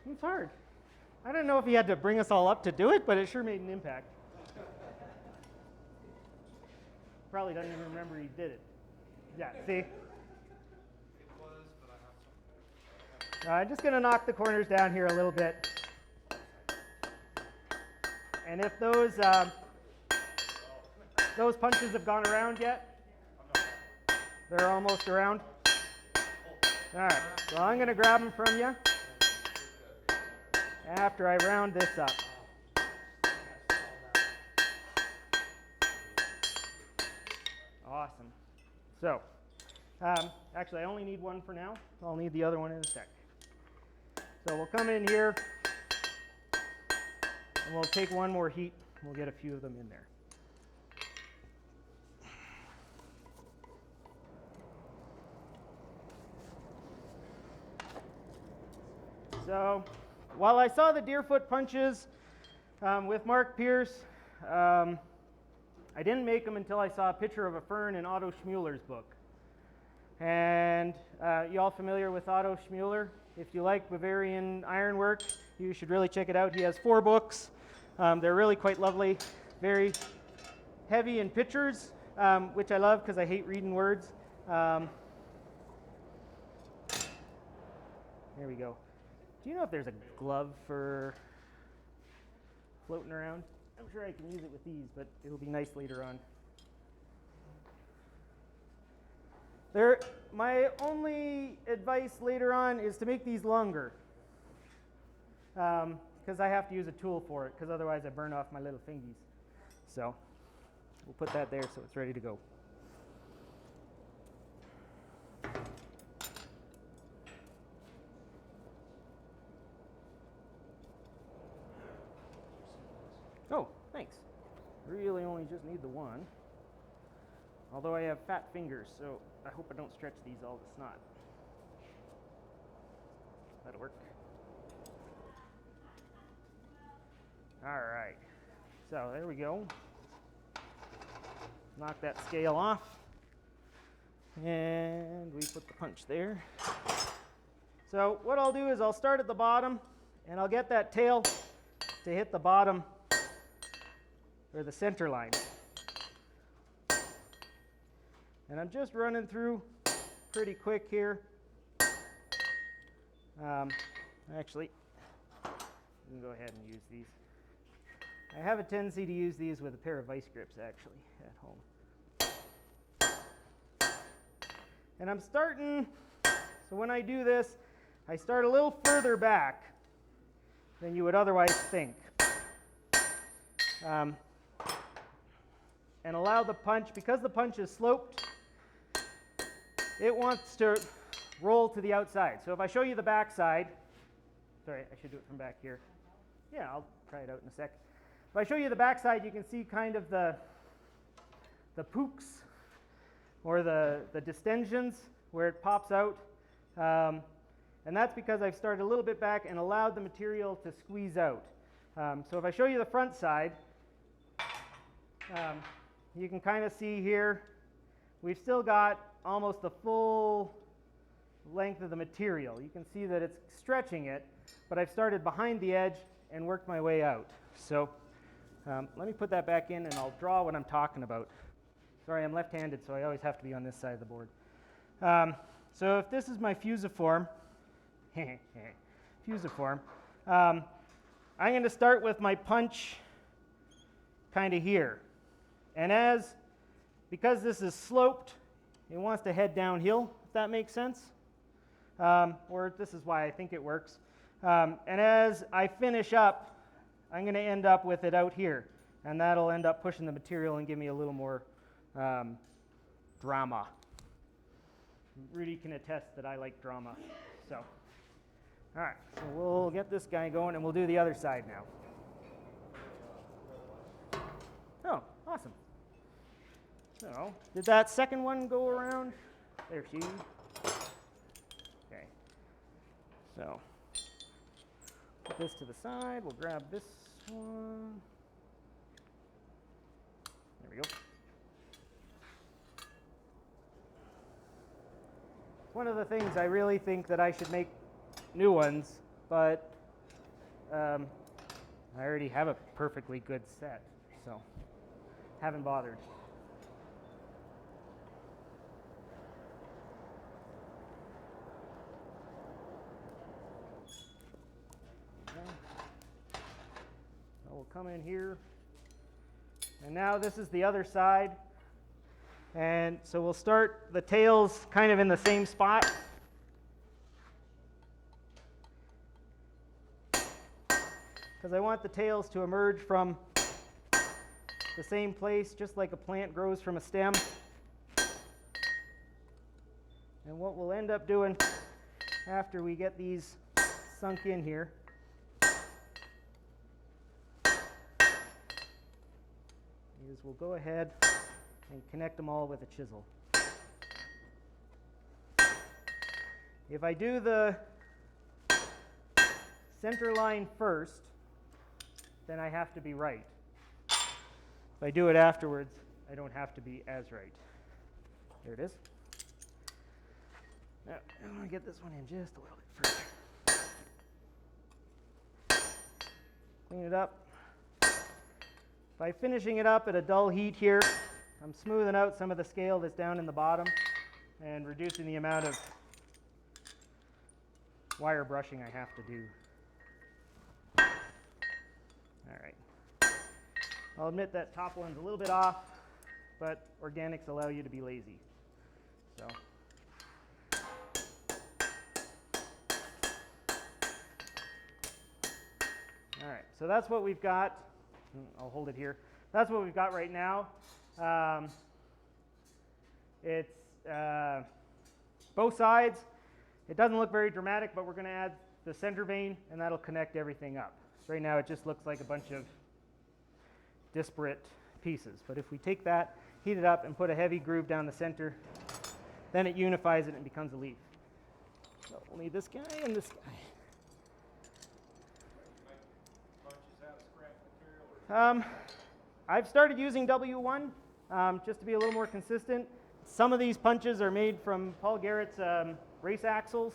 It's hard. I don't know if he had to bring us all up to do it, but it sure made an impact. Probably doesn't even remember he did it. Yeah, see? It was, but I have I'm just gonna knock the corners down here a little bit. And if those punches have gone around yet? They're almost around? All right, so I'm gonna grab them from you after I round this up. Awesome. So, actually I only need one for now. I'll need the other one in a sec. So we'll come in here and we'll take one more heat. We'll get a few of them in there. So, while I saw the Deerfoot punches with Mark Pierce, I didn't make them until I saw a picture of a fern in Otto Schmueller's book. And you all familiar with Otto Schmueller? If you like Bavarian ironwork, you should really check it out. He has 4 books. They're really quite lovely, very heavy in pictures, which I love because I hate reading words. There we go. Do you know if there's a glove for floating around? I'm sure I can use it with these, but it'll be nice later on. My only advice later on is to make these longer, because I have to use a tool for it, because otherwise I burn off my little fingies. So we'll put that there so it's ready to go. Oh, thanks. Really only just need the one. Although I have fat fingers, so I hope I don't stretch these all to snot. That'll work. All right. So there we go. Knock that scale off. And we put the punch there. So what I'll do is I'll start at the bottom, and I'll get that tail to hit the bottom or the center line. And I'm just running through pretty quick here. Actually, you can go ahead and use these. I have a tendency to use these with a pair of vice grips actually at home. And I'm starting, so when I do this, I start a little further back than you would otherwise think. And allow the punch, because the punch is sloped, it wants to roll to the outside. So if I show you the back side, sorry, I should do it from back here. Yeah, I'll try it out in a sec. If I show you the back side, you can see kind of the pooks or the distensions where it pops out. And that's because I've started a little bit back and allowed the material to squeeze out. So if I show you the front side, you can kind of see here, we've still got almost the full length of the material. You can see that it's stretching it, but I've started behind the edge and worked my way out. So let me put that back in and I'll draw what I'm talking about. Sorry, I'm left-handed, so I always have to be on this side of the board. So if this is my fusiform, I'm going to start with my punch kind of here. And because this is sloped, it wants to head downhill, if that makes sense. Or this is why I think it works. And as I finish up, I'm going to end up with it out here. And that'll end up pushing the material and give me a little more drama. Rudy can attest that I like drama. So, all right, so we'll get this guy going and we'll do the other side now. Oh, awesome. So, did that second one go around? There she is. Okay. So, put this to the side. We'll grab this one. There we go. one of the things I really think that I should make new ones, but I already have a perfectly good set, so haven't bothered. So we'll come in here, and now this is the other side, and so we'll start the tails kind of in the same spot. Because I want the tails to emerge from the same place, just like a plant grows from a stem. And what we'll end up doing after we get these sunk in here is we'll go ahead and connect them all with a chisel. If I do the center line first, then I have to be right. If I do it afterwards, I don't have to be as right. There it is. Now, I'm going to get this one in just a little bit further. Clean it up. By finishing it up at a dull heat here, I'm smoothing out some of the scale that's down in the bottom and reducing the amount of wire brushing I have to do. All right. I'll admit that top one's a little bit off, but organics allow you to be lazy. So. All right, so that's what we've got. I'll hold it here. That's what we've got right now. It's both sides. It doesn't look very dramatic, but we're going to add the center vein, and that'll connect everything up. Right now it just looks like a bunch of disparate pieces. But if we take that, heat it up, and put a heavy groove down the center, then it unifies it and it becomes a leaf. So we'll need this guy and this guy. I've started using W1 just to be a little more consistent. Some of these punches are made from Paul Garrett's race axles,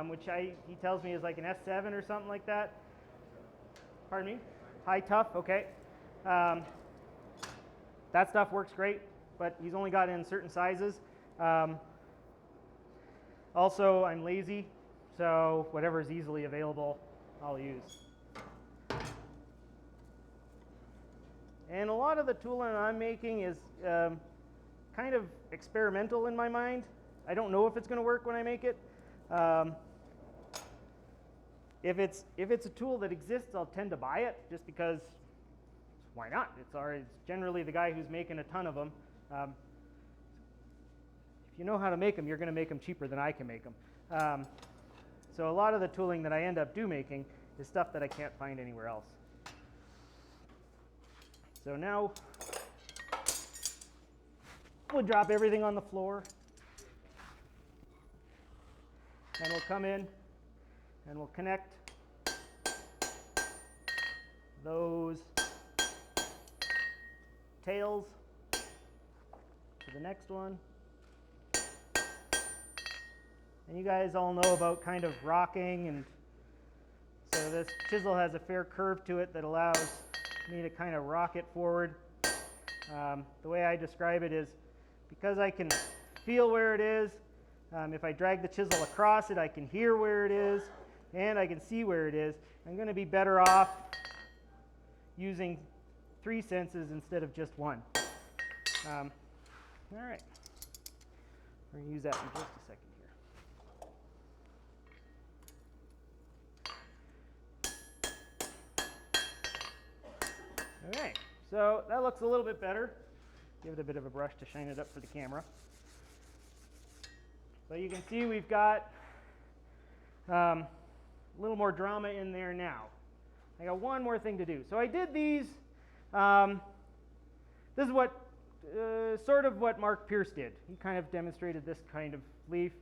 which he tells me is like an S7 or something like that. Pardon me? High tough, okay. That stuff works great, but he's only got it in certain sizes. Also, I'm lazy, so whatever is easily available, I'll use. And a lot of the tooling I'm making is kind of experimental in my mind. I don't know if it's going to work when I make it. If it's a tool that exists, I'll tend to buy it just because why not? It's generally the guy who's making a ton of them. If you know how to make them, you're going to make them cheaper than I can make them. So a lot of the tooling that I end up making is stuff that I can't find anywhere else. So now we'll drop everything on the floor, and we'll come in and we'll connect those tails to the next one. And you guys all know about kind of rocking, and so this chisel has a fair curve to it that allows me to kind of rock it forward. The way I describe it is because I can feel where it is, if I drag the chisel across it, I can hear where it is, and I can see where it is. I'm going to be better off using 3 senses instead of just one. All right. We're going to use that in just a second here. Okay, so that looks a little bit better. Give it a bit of a brush to shine it up for the camera. So you can see we've got a little more drama in there now. I got one more thing to do. So I did these. This is what sort of what Mark Pierce did. He kind of demonstrated this kind of leaf.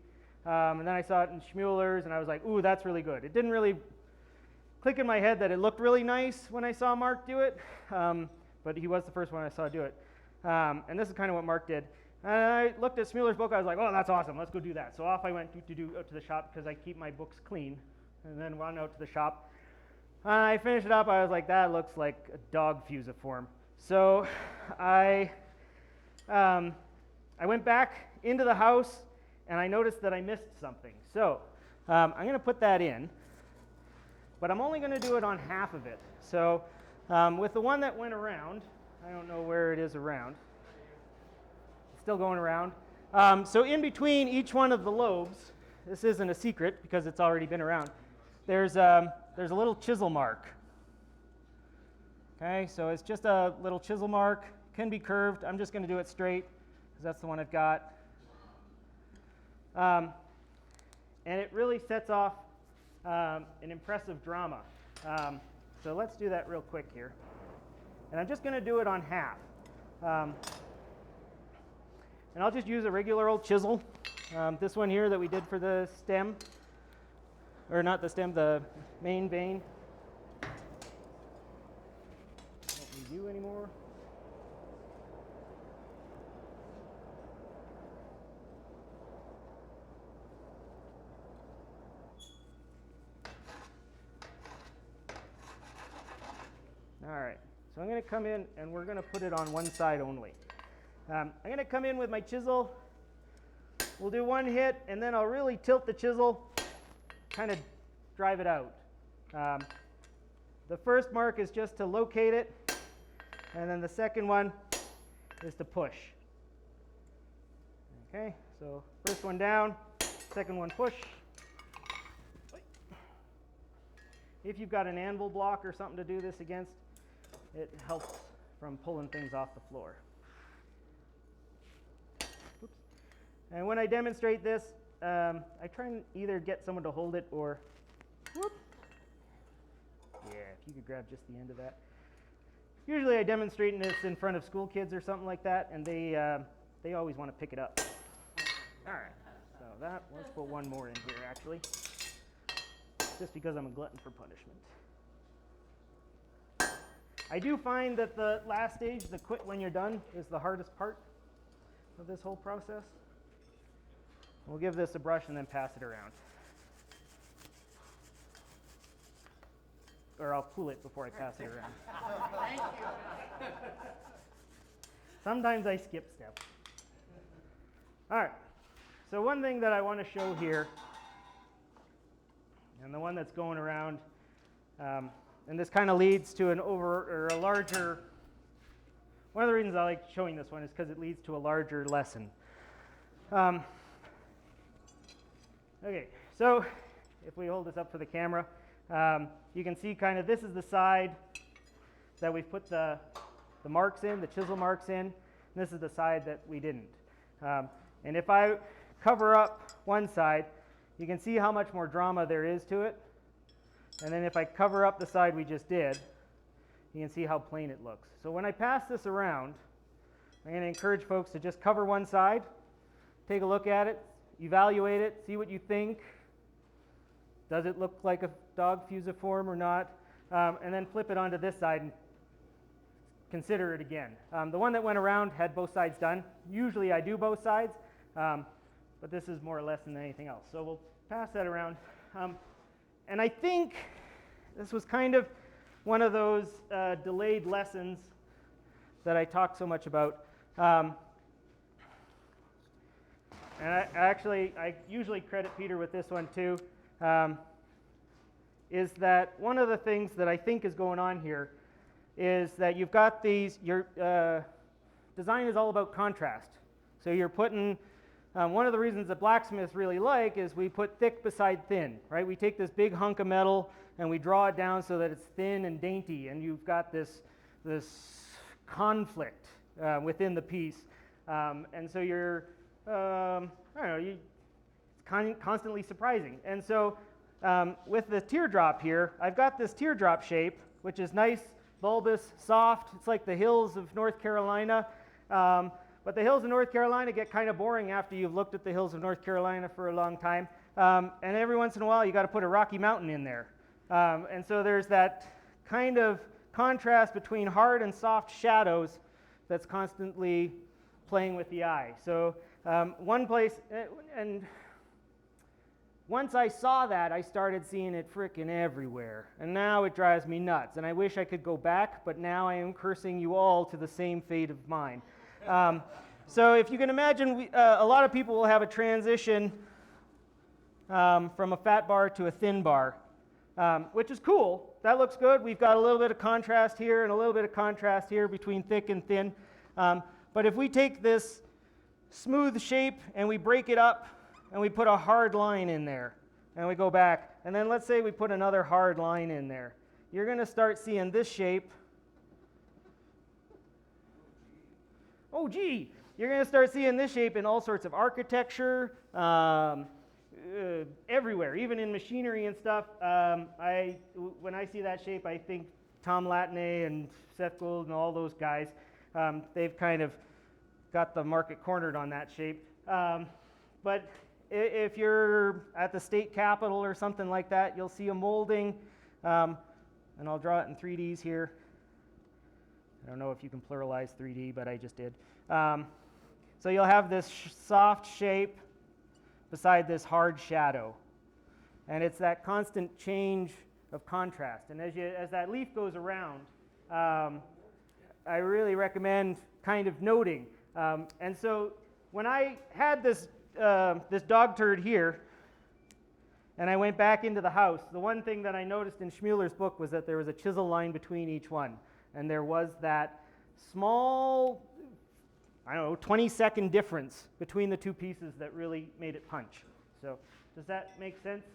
And then I saw it in Schmueller's, and I was like, ooh, that's really good. It didn't really click in my head that it looked really nice when I saw Mark do it, but he was the first one I saw do it. And this is kind of what Mark did. And I looked at Smueller's book. I was like, oh, that's awesome. Let's go do that. So off I went out to the shop because I keep my books clean. And then went out to the shop. And I finished it up. I was like, that looks like a dog fusiform. So I went back into the house and I noticed that I missed something. So I'm going to put that in. But I'm only going to do it on half of it. So with the one that went around, I don't know where it is around. It's still going around. So in between each one of the lobes, this isn't a secret because it's already been around, there's a little chisel mark. Okay, so it's just a little chisel mark. Can be curved. I'm just going to do it straight because that's the one I've got. And it really sets off an impressive drama. So let's do that real quick here. And I'm just going to do it on half. And I'll just use a regular old chisel. This one here that we did for the stem, or not the stem, the main vein. Don't need you anymore. All right, so I'm going to come in and we're going to put it on one side only. I'm going to come in with my chisel. We'll do one hit and then I'll really tilt the chisel, kind of drive it out. The first mark is just to locate it, and then the second one is to push. Okay, so first one down, second one push. If you've got an anvil block or something to do this against, it helps from pulling things off the floor. Oops. And when I demonstrate this, I try and either get someone to hold it or, whoop. Yeah, if you could grab just the end of that. Usually I demonstrate this in front of school kids or something like that, and they always want to pick it up. All right, so let's put one more in here actually, just because I'm a glutton for punishment. I do find that the last stage, the quit when you're done, is the hardest part of this whole process. We'll give this a brush and then pass it around. Or I'll cool it before I pass it around. Thank you. Sometimes I skip steps. All right, so one thing that I want to show here, and the one that's going around, and this kind of leads to a larger, one of the reasons I like showing this one is because it leads to a larger lesson. Okay, so if we hold this up for the camera, you can see kind of this is the side that we've put the marks in, the chisel marks in, and this is the side that we didn't. And if I cover up one side, you can see how much more drama there is to it. And then if I cover up the side we just did, you can see how plain it looks. So when I pass this around, I'm going to encourage folks to just cover one side, take a look at it, evaluate it, see what you think. Does it look like a dog fusiform or not? And then flip it onto this side and consider it again. The one that went around had both sides done. Usually I do both sides, but this is more or less than anything else. So we'll pass that around. And I think this was kind of one of those delayed lessons that I talk so much about. And I usually credit Peter with this one too, is that one of the things that I think is going on here is that you've got your design is all about contrast. So you're putting, one of the reasons that blacksmiths really like is we put thick beside thin, right? We take this big hunk of metal and we draw it down so that it's thin and dainty, and you've got this conflict within the piece. And so you're, I don't know, it's constantly surprising. And so with the teardrop here, I've got this teardrop shape, which is nice, bulbous, soft. It's like the hills of North Carolina. But the hills of North Carolina get kind of boring after you've looked at the hills of North Carolina for a long time. And every once in a while, you got to put a Rocky Mountain in there. And so there's that kind of contrast between hard and soft shadows that's constantly playing with the eye. So one place, and once I saw that, I started seeing it frickin' everywhere. And now it drives me nuts. And I wish I could go back, but now I am cursing you all to the same fate of mine. So if you can imagine, a lot of people will have a transition from a fat bar to a thin bar, which is cool. That looks good. We've got a little bit of contrast here and a little bit of contrast here between thick and thin. But if we take this smooth shape and we break it up and we put a hard line in there and we go back, and then let's say we put another hard line in there, you're going to start seeing this shape. Oh, gee. You're going to start seeing this shape in all sorts of architecture, everywhere, even in machinery and stuff. When I see that shape, I think Tom Latney and Seth Gould and all those guys. They've kind of got the market cornered on that shape. But if you're at the state capitol or something like that, you'll see a molding, and I'll draw it in 3Ds here. I don't know if you can pluralize 3D, but I just did. So you'll have this soft shape beside this hard shadow. And it's that constant change of contrast. And as that leaf goes around, I really recommend kind of noting. And so when I had this dog turd here, and I went back into the house, the one thing that I noticed in Schmueller's book was that there was a chisel line between each one. And there was that small, 20-second difference between the two pieces that really made it punch. So does that make sense?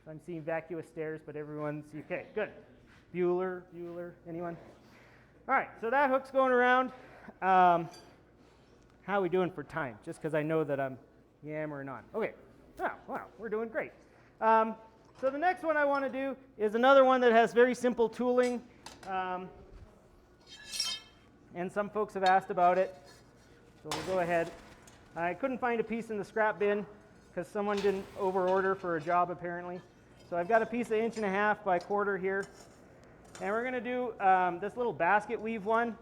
I'm seeing vacuous stares, but everyone's okay. Good. Bueller, anyone? All right, so that hook's going around. How are we doing for time? Just because I know that I'm yammering on. Okay. Wow, we're doing great. So the next one I want to do is another one that has very simple tooling. And some folks have asked about it, so we'll go ahead. I couldn't find a piece in the scrap bin because someone didn't over-order for a job apparently. So I've got a piece of 1.5 by 1/4 here. And we're going to do this little basket weave one.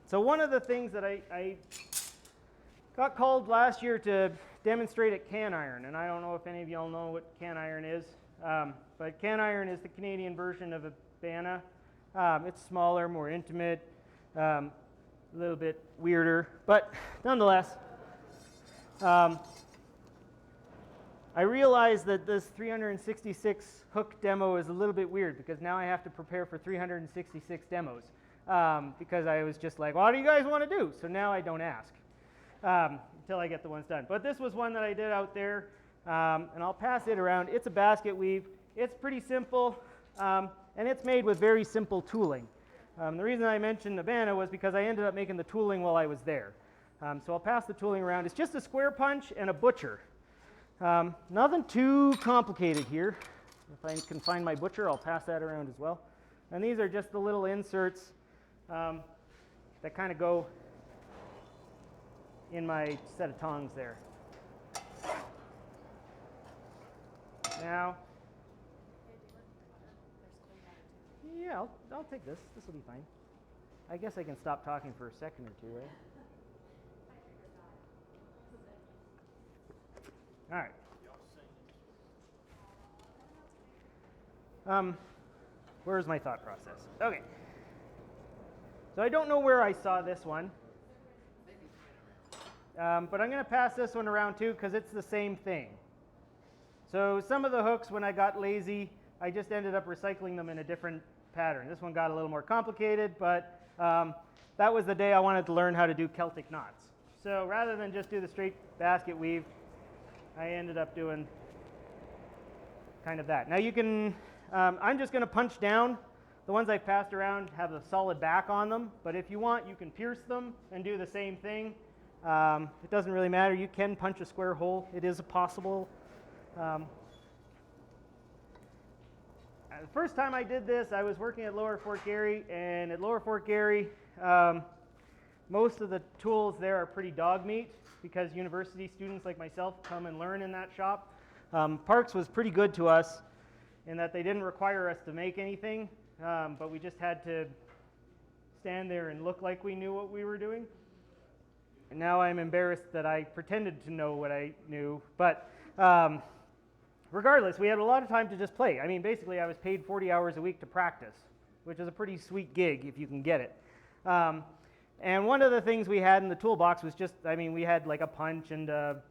So one of the things that I got called last year to demonstrate at Can Iron, and I don't know if any of y'all know what Can Iron is, but Can Iron is the Canadian version of a Bana. It's smaller, more intimate, a little bit weirder, but nonetheless, I realized that this 366 hook demo is a little bit weird because now I have to prepare for 366 demos because I was just like, what do you guys want to do? So now I don't ask until I get the ones done. But this was one that I did out there, and I'll pass it around. It's a basket weave. It's pretty simple, and it's made with very simple tooling. The reason I mentioned Nabana was because I ended up making the tooling while I was there. So I'll pass the tooling around. It's just a square punch and a butcher. Nothing too complicated here. If I can find my butcher, I'll pass that around as well. And these are just the little inserts that kind of go in my set of tongs there. Now, yeah, I'll take this. This will be fine. I guess I can stop talking for a second or two, right? All right. Where's my thought process? Okay. So I don't know where I saw this one. But I'm going to pass this one around too because it's the same thing. So some of the hooks, when I got lazy, I just ended up recycling them in a different pattern. This one got a little more complicated, but that was the day I wanted to learn how to do Celtic knots. So rather than just do the straight basket weave, I ended up doing kind of that. Now you can, I'm just going to punch down. The ones I've passed around have a solid back on them, but if you want, you can pierce them and do the same thing. It doesn't really matter. You can punch a square hole. It is possible. The first time I did this, I was working at Lower Fort Garry, and at Lower Fort Garry, most of the tools there are pretty dog meat because university students like myself come and learn in that shop. Parks was pretty good to us in that they didn't require us to make anything. but we just had to stand there and look like we knew what we were doing. And now I'm embarrassed that I pretended to know what I knew, but regardless, we had a lot of time to just play. I mean, basically, I was paid 40 hours a week to practice, which is a pretty sweet gig if you can get it. And one of the things we had in the toolbox was just, I mean, we had like a punch and a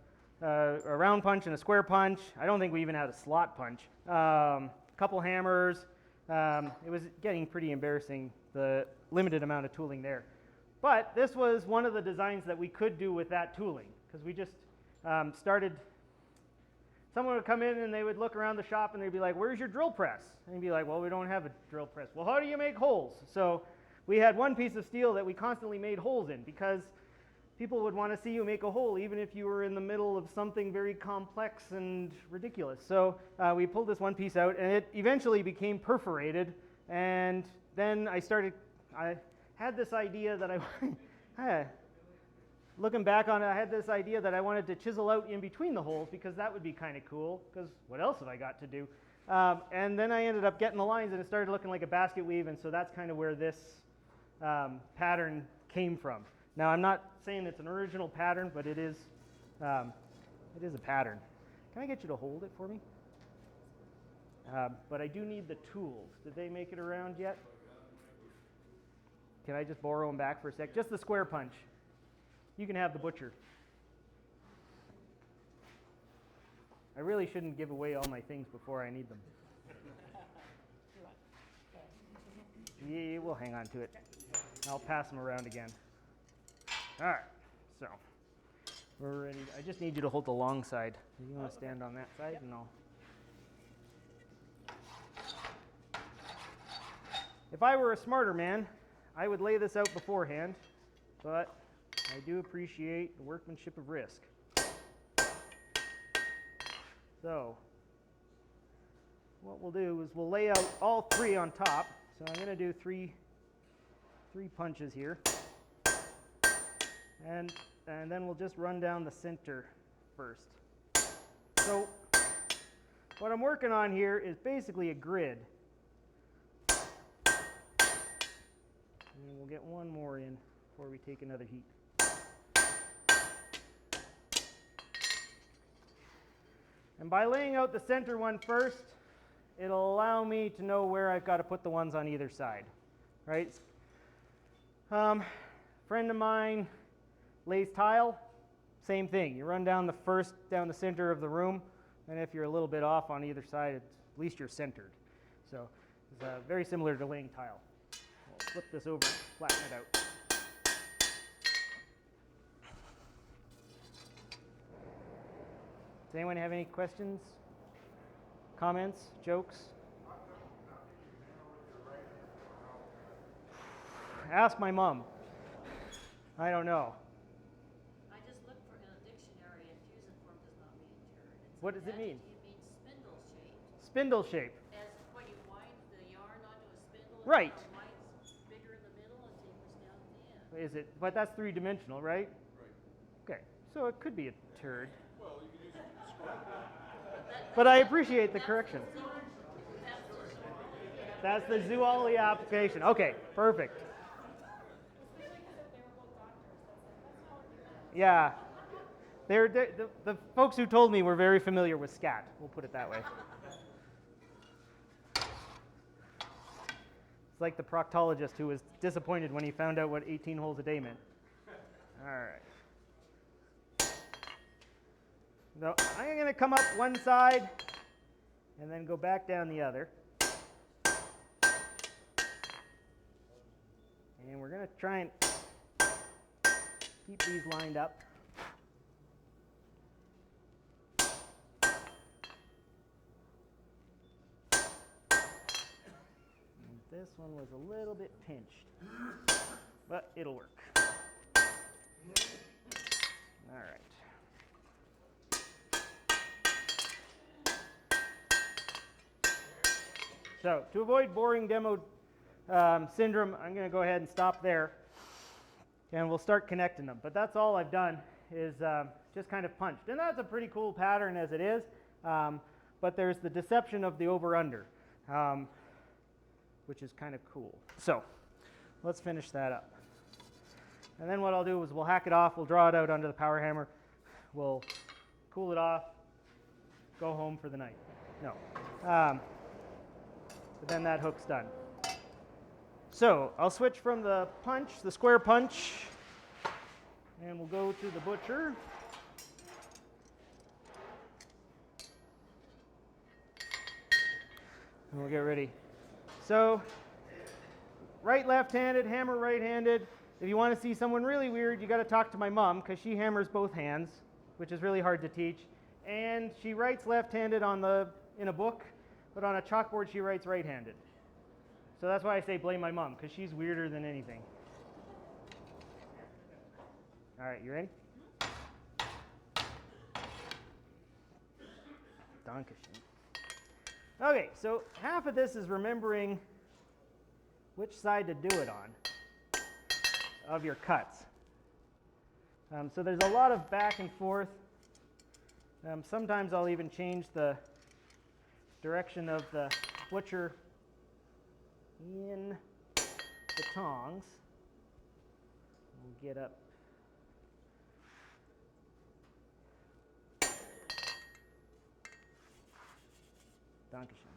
round punch and a square punch. I don't think we even had a slot punch. A couple hammers. It was getting pretty embarrassing, the limited amount of tooling there. But this was one of the designs that we could do with that tooling, because we just started. Someone would come in and they would look around the shop and they'd be like, "Where's your drill press?" And you'd be like, "Well, we don't have a drill press." "Well, how do you make holes?" So we had one piece of steel that we constantly made holes in, because people would want to see you make a hole even if you were in the middle of something very complex and ridiculous. So we pulled this one piece out and it eventually became perforated. And then I had this idea that looking back on it, I had this idea that I wanted to chisel out in between the holes, because that would be kind of cool, because what else have I got to do? And then I ended up getting the lines and it started looking like a basket weave, and so that's kind of where this pattern came from. Now, I'm not saying it's an original pattern, but it is a pattern. Can I get you to hold it for me? But I do need the tools. Did they make it around yet? Can I just borrow them back for a sec? Just the square punch. You can have the butcher. I really shouldn't give away all my things before I need them. Yeah, we'll hang on to it. I'll pass them around again. All right, so we're ready. I just need you to hold the long side. You want to stand on that side, and I'll. If I were a smarter man, I would lay this out beforehand, but I do appreciate the workmanship of Risk. So what we'll do is we'll lay out all three on top. So I'm going to do three punches here. And then we'll just run down the center first. So what I'm working on here is basically a grid. And we'll get one more in before we take another heat. And by laying out the center one first, it'll allow me to know where I've got to put the ones on either side, right? Friend of mine lays tile, same thing. You run down the center of the room, and if you're a little bit off on either side, at least you're centered. So it's very similar to laying tile. We'll flip this over, flatten it out. Does anyone have any questions, comments, jokes? Ask my mom. I don't know. I just looked for in a dictionary and fusiform does not mean turd. What does it mean? It means spindle shaped. Spindle shape. As when you wind the yarn onto a spindle, Right. it winds bigger in the middle and tapers down at the end. Is it? But that's three-dimensional, right? Right. Okay. So it could be a turd. Well, you can use it to describe it. But I appreciate the correction. That's That's the zoology application. Okay, perfect. Yeah. The folks who told me were very familiar with scat. We'll put it that way. It's like the proctologist who was disappointed when he found out what 18 holes a day meant. All right. So I'm going to come up one side and then go back down the other. And we're going to try and keep these lined up. And this one was a little bit pinched, but it'll work. All right. So to avoid boring demo syndrome, I'm going to go ahead and stop there, and we'll start connecting them. But that's all I've done is just kind of punched. And that's a pretty cool pattern as it is, but there's the deception of the over-under, which is kind of cool. So let's finish that up. And then what I'll do is we'll hack it off, we'll draw it out under the power hammer, we'll cool it off, go home for the night. No. But then that hook's done. So I'll switch from the punch, the square punch, and we'll go to the butcher. And we'll get ready. So right, left-handed, hammer right-handed. If you want to see someone really weird, you got to talk to my mom because she hammers both hands, which is really hard to teach. And she writes left-handed in a book, but on a chalkboard she writes right-handed. So that's why I say blame my mom, because she's weirder than anything. All right, you ready? Dankeschön. Okay, so half of this is remembering which side to do it on of your cuts. So there's a lot of back and forth. Sometimes I'll even change the direction of the butcher in the tongs. We'll get up. Dankeschön.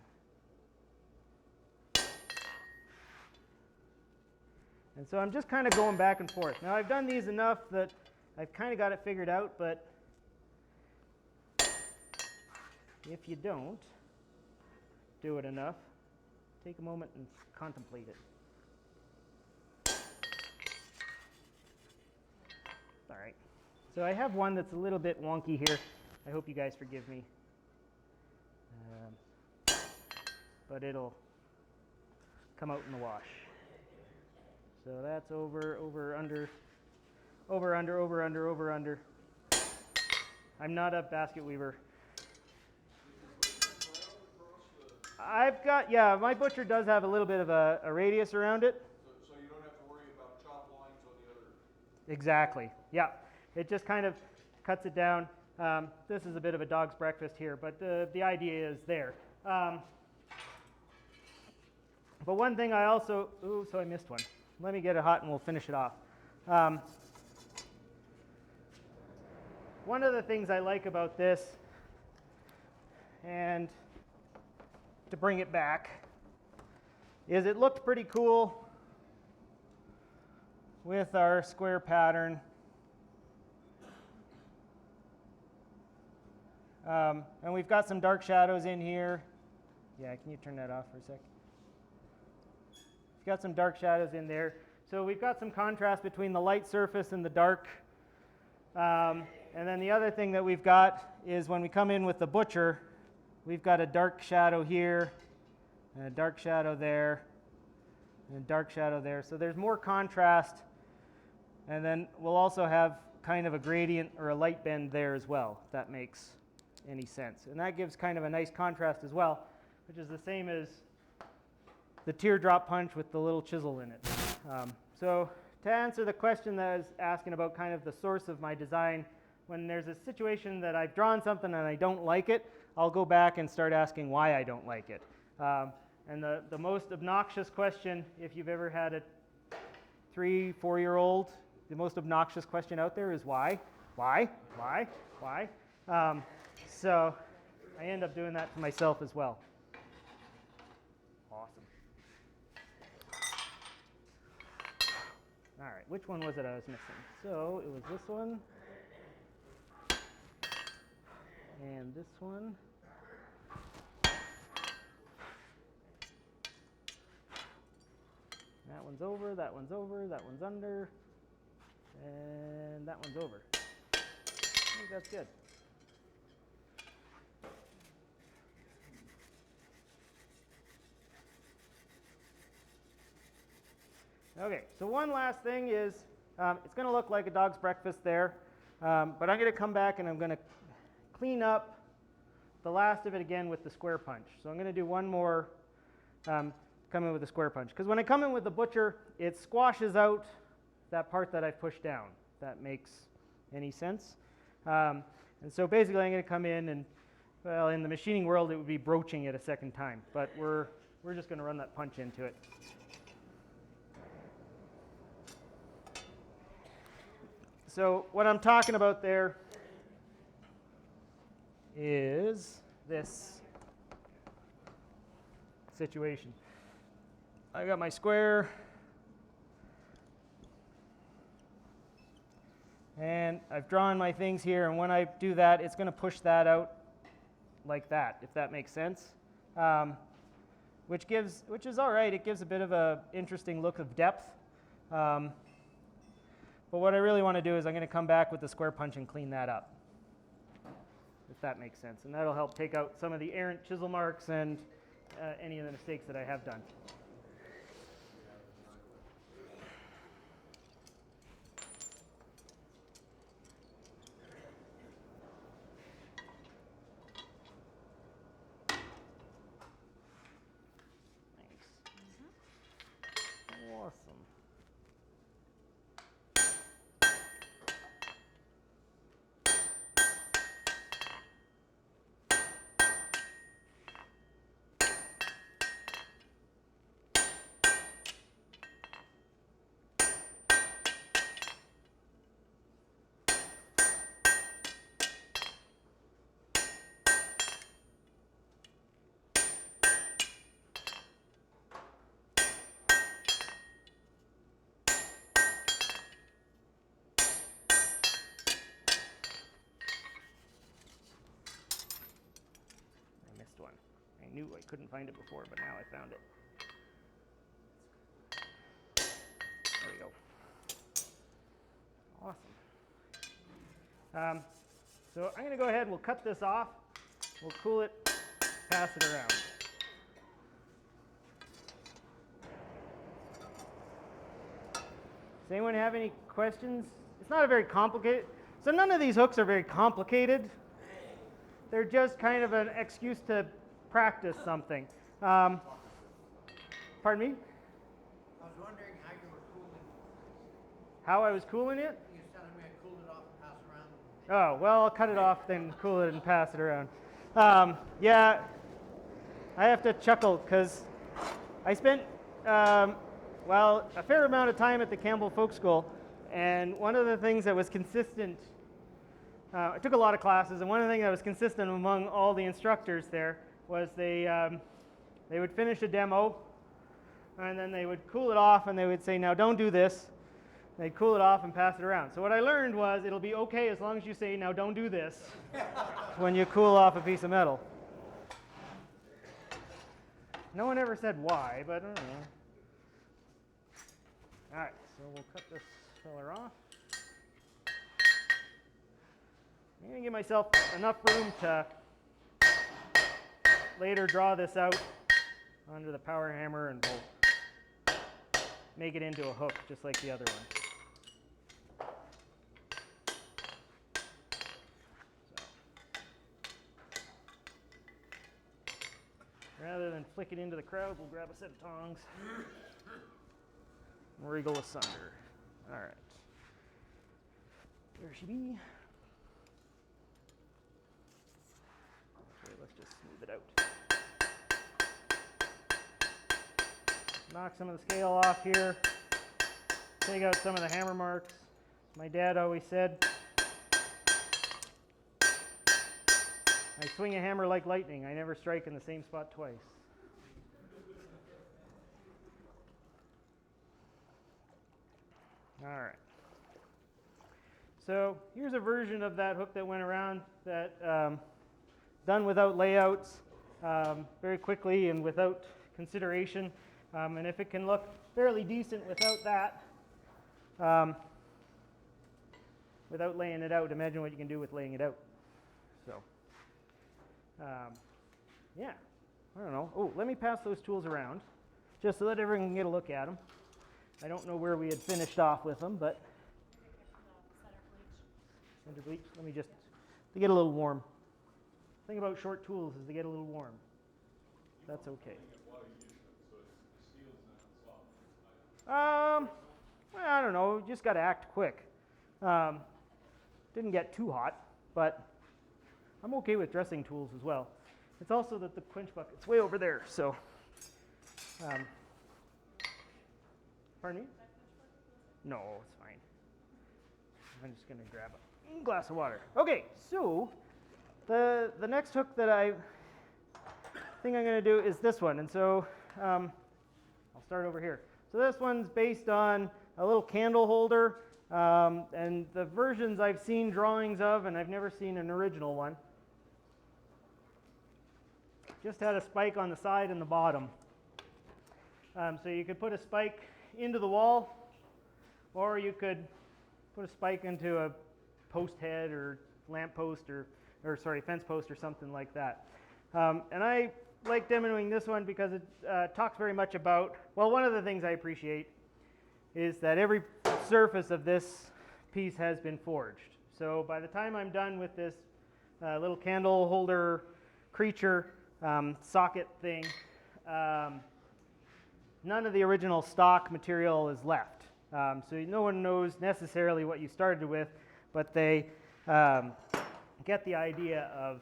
And so I'm just kind of going back and forth. Now I've done these enough that I've kind of got it figured out, but if you don't do it enough, take a moment and contemplate it. All right. So I have one that's a little bit wonky here. I hope you guys forgive me. But it'll come out in the wash. So that's over, under, over, under, over, under, over, under. I'm not a basket weaver. I've got, yeah, my butcher does have a little bit of a radius around it. So you don't have to worry about chop lines on the other. Exactly, yeah. It just kind of cuts it down. This is a bit of a dog's breakfast here, but the idea is there. But one thing I also, so I missed one. Let me get it hot and we'll finish it off. One of the things I like about this, and to bring it back, is it looked pretty cool with our square pattern. And we've got some dark shadows in here. Yeah, can you turn that off for a sec? We've got some dark shadows in there. So we've got some contrast between the light surface and the dark. And then the other thing that we've got is when we come in with the butcher, we've got a dark shadow here, and a dark shadow there, and a dark shadow there. So there's more contrast. And then we'll also have kind of a gradient or a light bend there as well, if that makes any sense. And that gives kind of a nice contrast as well, which is the same as the teardrop punch with the little chisel in it. So to answer the question that I was asking about kind of the source of my design, when there's a situation that I've drawn something and I don't like it, I'll go back and start asking why I don't like it. And the most obnoxious question, if you've ever had a 3-4-year-old, the most obnoxious question out there is why? Why? Why? Why? So I end up doing that to myself as well. Awesome. All right, which one was it I was missing? So it was this one, and this one. That one's over, that one's over, that one's under, and that one's over. I think that's good. Okay, so one last thing is, it's going to look like a dog's breakfast there, but I'm going to come back and I'm going to clean up the last of it again with the square punch. So I'm going to do one more come in with a square punch. Because when I come in with the butcher, it squashes out that part that I've pushed down, if that makes any sense. And so basically I'm going to come in and, well, in the machining world it would be broaching it a second time, but we're we're just going to run that punch into it. So what I'm talking about there is this situation. I got my square, and I've drawn my things here, and when I do that, it's going to push that out like that, if that makes sense. Which is all right. It gives a bit of a interesting look of depth. But what I really want to do is I'm going to come back with the square punch and clean that up, if that makes sense. And that'll help take out some of the errant chisel marks and any of the mistakes that I have done. Thanks. Awesome. One. I knew I couldn't find it before, but now I found it. There we go. Awesome. So I'm going to go ahead and we'll cut this off. We'll cool it, pass it around. Does anyone have any questions? It's not a very complicated, so none of these hooks are very complicated. They're just kind of an excuse to practice something. Pardon me? I was wondering how you were cooling. How I was cooling it? You were telling me I cooled it off and pass it around. Oh, well, I'll cut it off, then cool it and pass it around. Yeah, I have to chuckle because I spent, a fair amount of time at the Campbell Folk School, and one of the things that was consistent, I took a lot of classes, and one of the things that was consistent among all the instructors there was they would finish a demo, and then they would cool it off, and they would say, now don't do this. They'd cool it off and pass it around. So what I learned was it'll be okay as long as you say, now don't do this, when you cool off a piece of metal. No one ever said why, but I don't know. All right, so we'll cut this filler off. I'm going to give myself enough room to later draw this out onto the power hammer, and we'll make it into a hook just like the other one. So, rather than flick it into the crowd, we'll grab a set of tongs and wriggle asunder. All right. There she be. Okay, let's just smooth it out. Knock some of the scale off here. Take out some of the hammer marks. My dad always said, I swing a hammer like lightning. I never strike in the same spot twice. All right. So here's a version of that hook that went around that done without layouts, very quickly and without consideration. And if it can look fairly decent without that, without laying it out, imagine what you can do with laying it out. So, yeah, I don't know. Oh, let me pass those tools around just so that everyone can get a look at them. I don't know where we had finished off with them, but center bleach. Let me just, they get a little warm. The thing about short tools is they get a little warm. That's okay. Well, I don't know. You just got to act quick. Didn't get too hot, but I'm okay with dressing tools as well. It's also that the quench bucket's way over there, so Um, pardon me? No, it's fine. I'm just going to grab a glass of water. Okay, so the next hook that I think I'm going to do is this one. And so I'll start over here. So this one's based on a little candle holder. And the versions I've seen drawings of, and I've never seen an original one, just had a spike on the side and the bottom. So you could put a spike into the wall, or you could put a spike into a post head or lamp post or sorry, fence post or something like that. And I like demoing this one because it talks very much about, well, one of the things I appreciate is that every surface of this piece has been forged. So by the time I'm done with this little candle holder creature socket thing, none of the original stock material is left. So no one knows necessarily what you started with, but they get the idea of,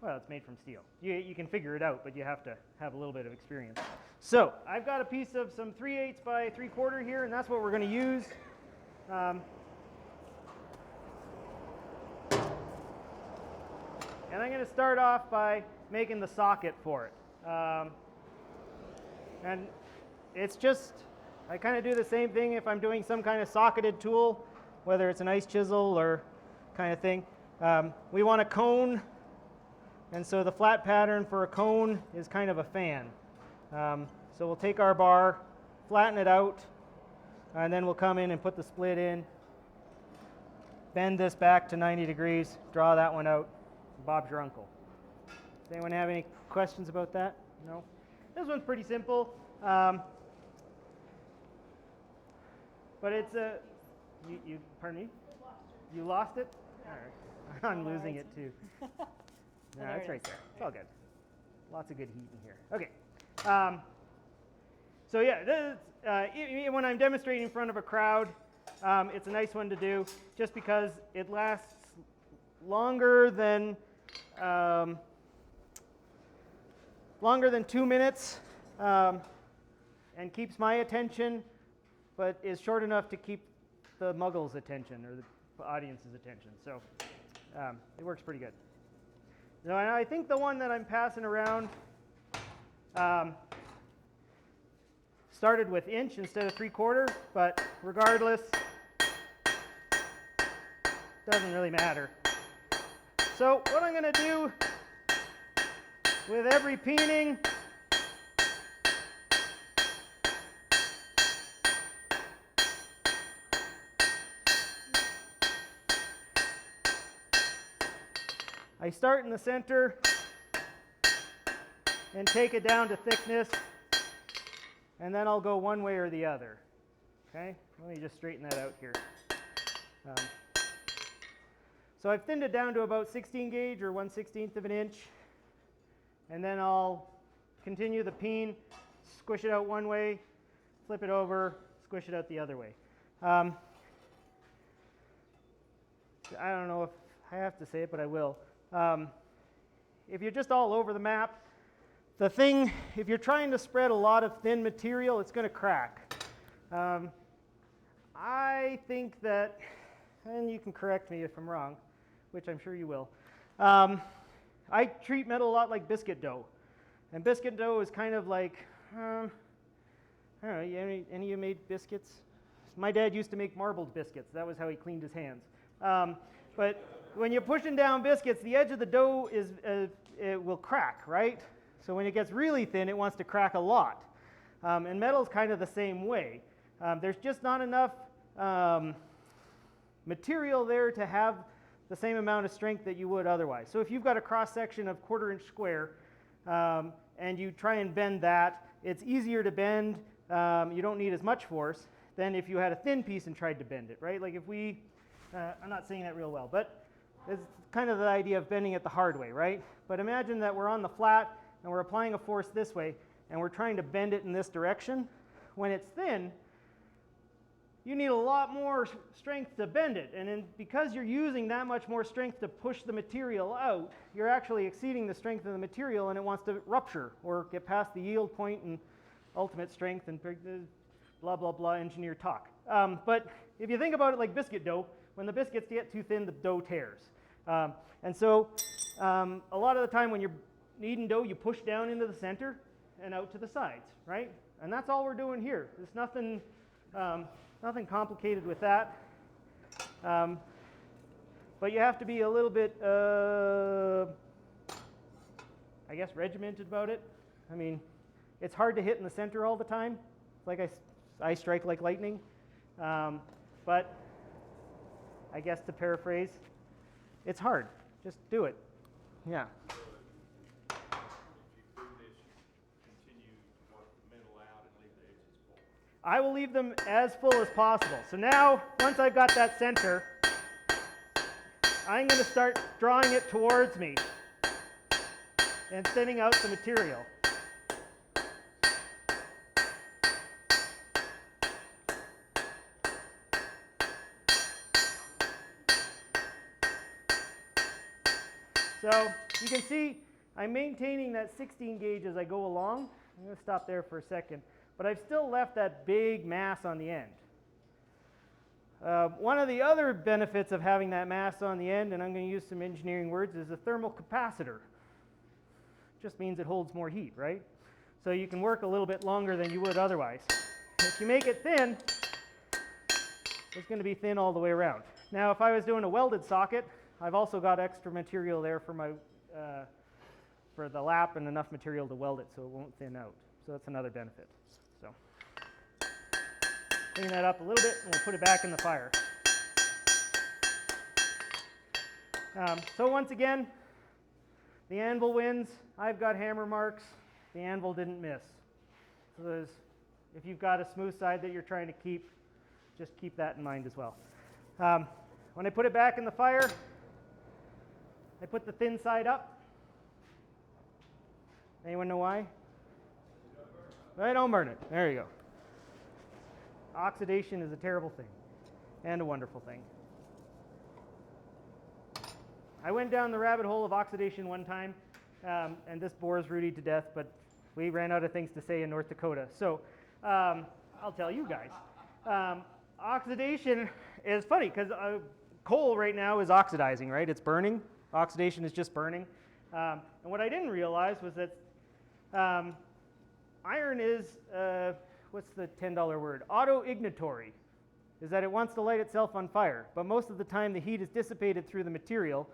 well, it's made from steel. You can figure it out, but you have to have a little bit of experience. So I've got a piece of some 3/8 by 3/4 here, and that's what we're going to use. And I'm going to start off by making the socket for it. And it's just, I kind of do the same thing if I'm doing some kind of socketed tool, whether it's an ice chisel or kind of thing. We want a cone, and so the flat pattern for a cone is kind of a fan. So we'll take our bar, flatten it out, and then we'll come in and put the split in, bend this back to 90 degrees, draw that one out. Bob's your uncle. Does anyone have any questions about that? No? This one's pretty simple. But it's a, you pardon me? You lost it? All right. I'm losing it too. No, that's right there. It's all good. Lots of good heat in here. Okay. So yeah, this, when I'm demonstrating in front of a crowd, it's a nice one to do just because it lasts longer than 2 minutes and keeps my attention, but is short enough to keep the muggle's attention or the audience's attention. So it works pretty good. Now, and I think the one that I'm passing around started with inch instead of 3/4, but regardless, doesn't really matter. So what I'm going to do with every peening, I start in the center and take it down to thickness, and then I'll go one way or the other. Okay, let me just straighten that out here. So I've thinned it down to about 16 gauge or 1/16 of an inch, and then I'll continue the peen, squish it out one way, flip it over, squish it out the other way. I don't know if I have to say it, but I will. If you're just all over the map, the thing, if you're trying to spread a lot of thin material, it's going to crack. I think that, and you can correct me if I'm wrong, which I'm sure you will. I treat metal a lot like biscuit dough. And biscuit dough is kind of like, I don't know, any of you made biscuits? My dad used to make marbled biscuits. That was how he cleaned his hands. But when you're pushing down biscuits, the edge of the dough it will crack, right? So when it gets really thin, it wants to crack a lot. And metal's kind of the same way. There's just not enough material there to have the same amount of strength that you would otherwise. So if you've got a cross section of 1/4 inch square and you try and bend that, it's easier to bend. You don't need as much force than if you had a thin piece and tried to bend it, right? Like if we, I'm not saying that real well, but it's kind of the idea of bending it the hard way, right? But imagine that we're on the flat and we're applying a force this way and we're trying to bend it in this direction. When it's thin, you need a lot more strength to bend it. And then because you're using that much more strength to push the material out, you're actually exceeding the strength of the material and it wants to rupture or get past the yield point and ultimate strength and blah, blah, blah, engineer talk. But if you think about it like biscuit dough, when the biscuits get too thin, the dough tears. And so a lot of the time when you're kneading dough, you push down into the center and out to the sides, right? And that's all we're doing here. There's nothing, nothing complicated with that. But you have to be a little bit, I guess, regimented about it. I mean, it's hard to hit in the center all the time. Like I strike like lightning. But I guess to paraphrase, it's hard. Just do it. Yeah. If you do this, you continue to work the middle out and leave the edges full. I will leave them as full as possible. So now, once I've got that center, I'm going to start drawing it towards me and thinning out the material. So you can see I'm maintaining that 16 gauge as I go along. I'm going to stop there for a second. But I've still left that big mass on the end. One of the other benefits of having that mass on the end, and I'm going to use some engineering words, is a thermal capacitor. Just means it holds more heat, right? So you can work a little bit longer than you would otherwise. If you make it thin, it's going to be thin all the way around. Now, if I was doing a welded socket, I've also got extra material there for my for the lap and enough material to weld it so it won't thin out. So that's another benefit. So clean that up a little bit and we'll put it back in the fire. So once again, the anvil wins. I've got hammer marks. The anvil didn't miss. So if you've got a smooth side that you're trying to keep, just keep that in mind as well. When I put it back in the fire, I put the thin side up. Anyone know why? I don't burn it. There you go. Oxidation is a terrible thing and a wonderful thing. I went down the rabbit hole of oxidation one time, and this bores Rudy to death, but we ran out of things to say in North Dakota. So I'll tell you guys. Oxidation is funny because coal right now is oxidizing, right? It's burning. Oxidation is just burning. And what I didn't realize was that iron is, what's the $10 word? Autoignitory, is that it wants to light itself on fire. But most of the time the heat is dissipated through the material,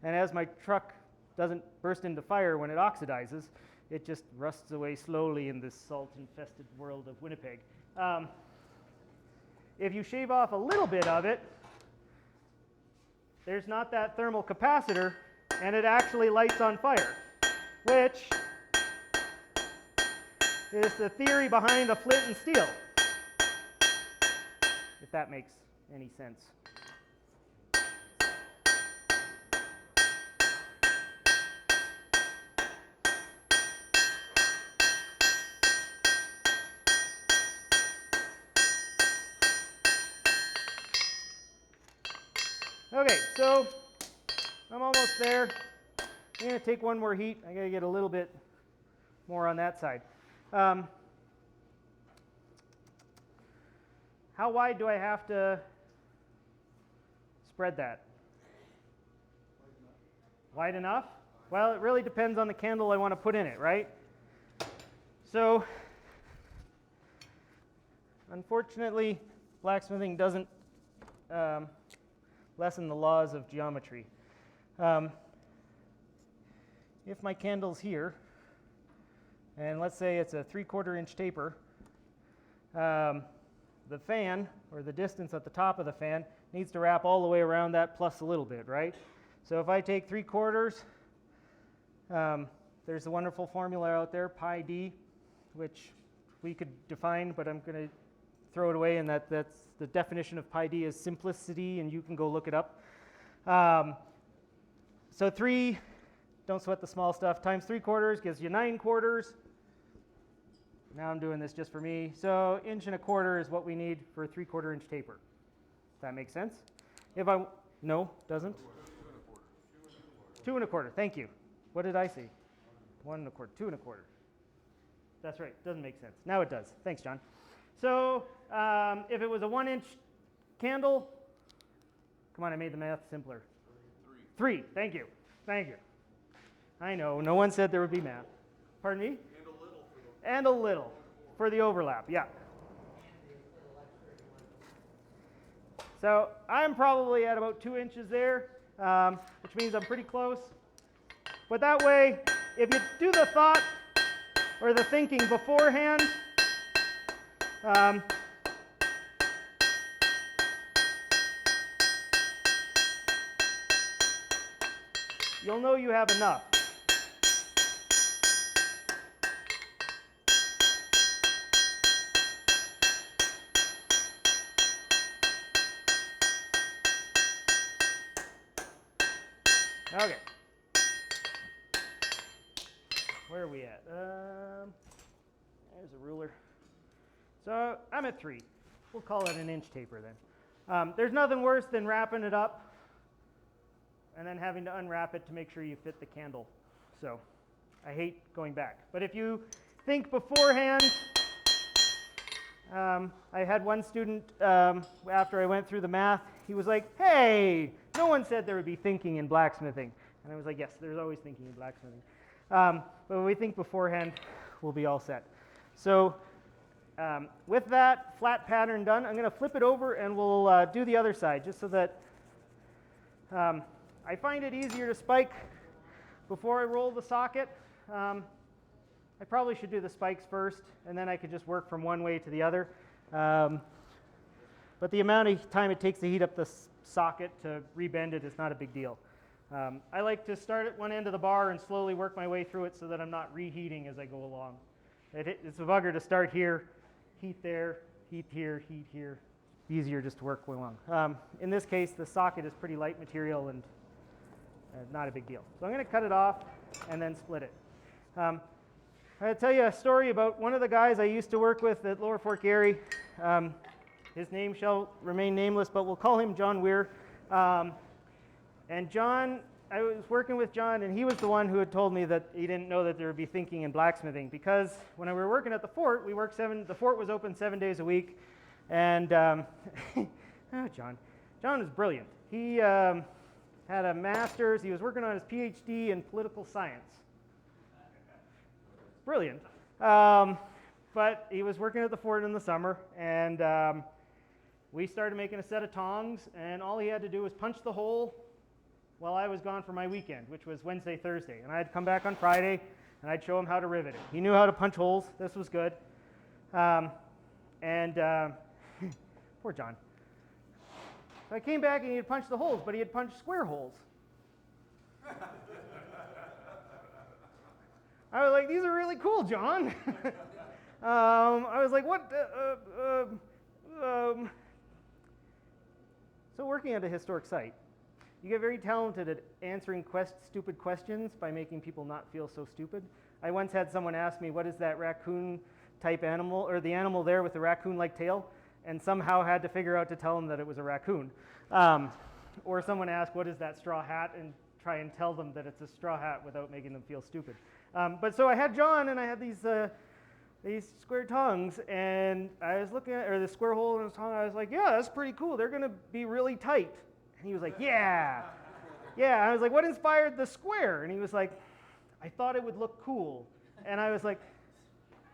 and as my truck doesn't burst into fire when it oxidizes, it just rusts away slowly in this salt-infested world of Winnipeg. If you shave off a little bit of it, there's not that thermal capacitor, and it actually lights on fire, which is the theory behind the flint and steel, if that makes any sense. Okay, so I'm almost there. I'm going to take one more heat. I got to get a little bit more on that side. How wide do I have to spread that? Wide enough? Well, it really depends on the candle I want to put in it, right? So, unfortunately, blacksmithing doesn't lessen the laws of geometry. If my candle's here, and let's say it's a 3/4 inch taper, the fan, or the distance at the top of the fan, needs to wrap all the way around that plus a little bit, right? So if I take 3/4, there's a wonderful formula out there, pi d, which we could define, but I'm going to throw it away, and that's the definition of pi d is simplicity, and you can go look it up. So 3, don't sweat the small stuff, times 3/4 gives you 9/4. Now I'm doing this just for me. So 1.25 is what we need for a 3/4 inch taper. Does that make sense? If I, no, doesn't? 2.25. Thank you. What did I say? 1.25, 2.25. That's right, doesn't make sense. Now it does. Thanks, John. So if it was a 1-inch candle, come on, I made the math simpler. 3. Thank you. Thank you. I know, no one said there would be math. Pardon me? And a little for the overlap, yeah. So I'm probably at about 2 inches there, which means I'm pretty close. But that way, if you do the thought or the thinking beforehand, you'll know you have enough. Okay. Where are we at? There's a ruler. So I'm at 3. We'll call it an inch taper then. There's nothing worse than wrapping it up and then having to unwrap it to make sure you fit the candle. So I hate going back. But if you think beforehand, I had one student, after I went through the math, he was like, hey, no one said there would be thinking in blacksmithing. And I was like, yes, there's always thinking in blacksmithing. But when we think beforehand, we'll be all set. So with that flat pattern done, I'm going to flip it over and we'll do the other side, just so that I find it easier to spike before I roll the socket. I probably should do the spikes first, and then I could just work from one way to the other. But the amount of time it takes to heat up the socket to rebend it is not a big deal. I like to start at one end of the bar and slowly work my way through it so that I'm not reheating as I go along. It's a bugger to start here, heat there, heat here, heat here. Easier just to work along. In this case, the socket is pretty light material and not a big deal. So I'm going to cut it off and then split it. I'm going to tell you a story about one of the guys I used to work with at Lower Fort Garry. His name shall remain nameless, but we'll call him John Weir. And John, I was working with John, and he was the one who had told me that he didn't know that there would be thinking in blacksmithing, because when we were working at the fort, the fort was open 7 days a week, and John was brilliant. He had a master's. He was working on his PhD in political science. Brilliant. But he was working at the fort in the summer, and we started making a set of tongs, and all he had to do was punch the hole while I was gone for my weekend, which was Wednesday, Thursday. And I'd come back on Friday, and I'd show him how to rivet it. He knew how to punch holes. This was good. Poor John. So I came back, and he had punched the holes, but he had punched square holes. I was like, these are really cool, John. I was like, what? So working at a historic site, you get very talented at answering stupid questions by making people not feel so stupid. I once had someone ask me, what is that raccoon-type animal, or the animal there with the raccoon-like tail, and somehow had to figure out to tell them that it was a raccoon. Or someone asked, what is that straw hat, and try and tell them that it's a straw hat without making them feel stupid. But so I had John, and I had these square tongues, and I was looking at, or the square hole in his tongue, I was like, yeah, that's pretty cool. They're going to be really tight. And he was like, yeah. Yeah, I was like, what inspired the square? And he was like, I thought it would look cool. And I was like,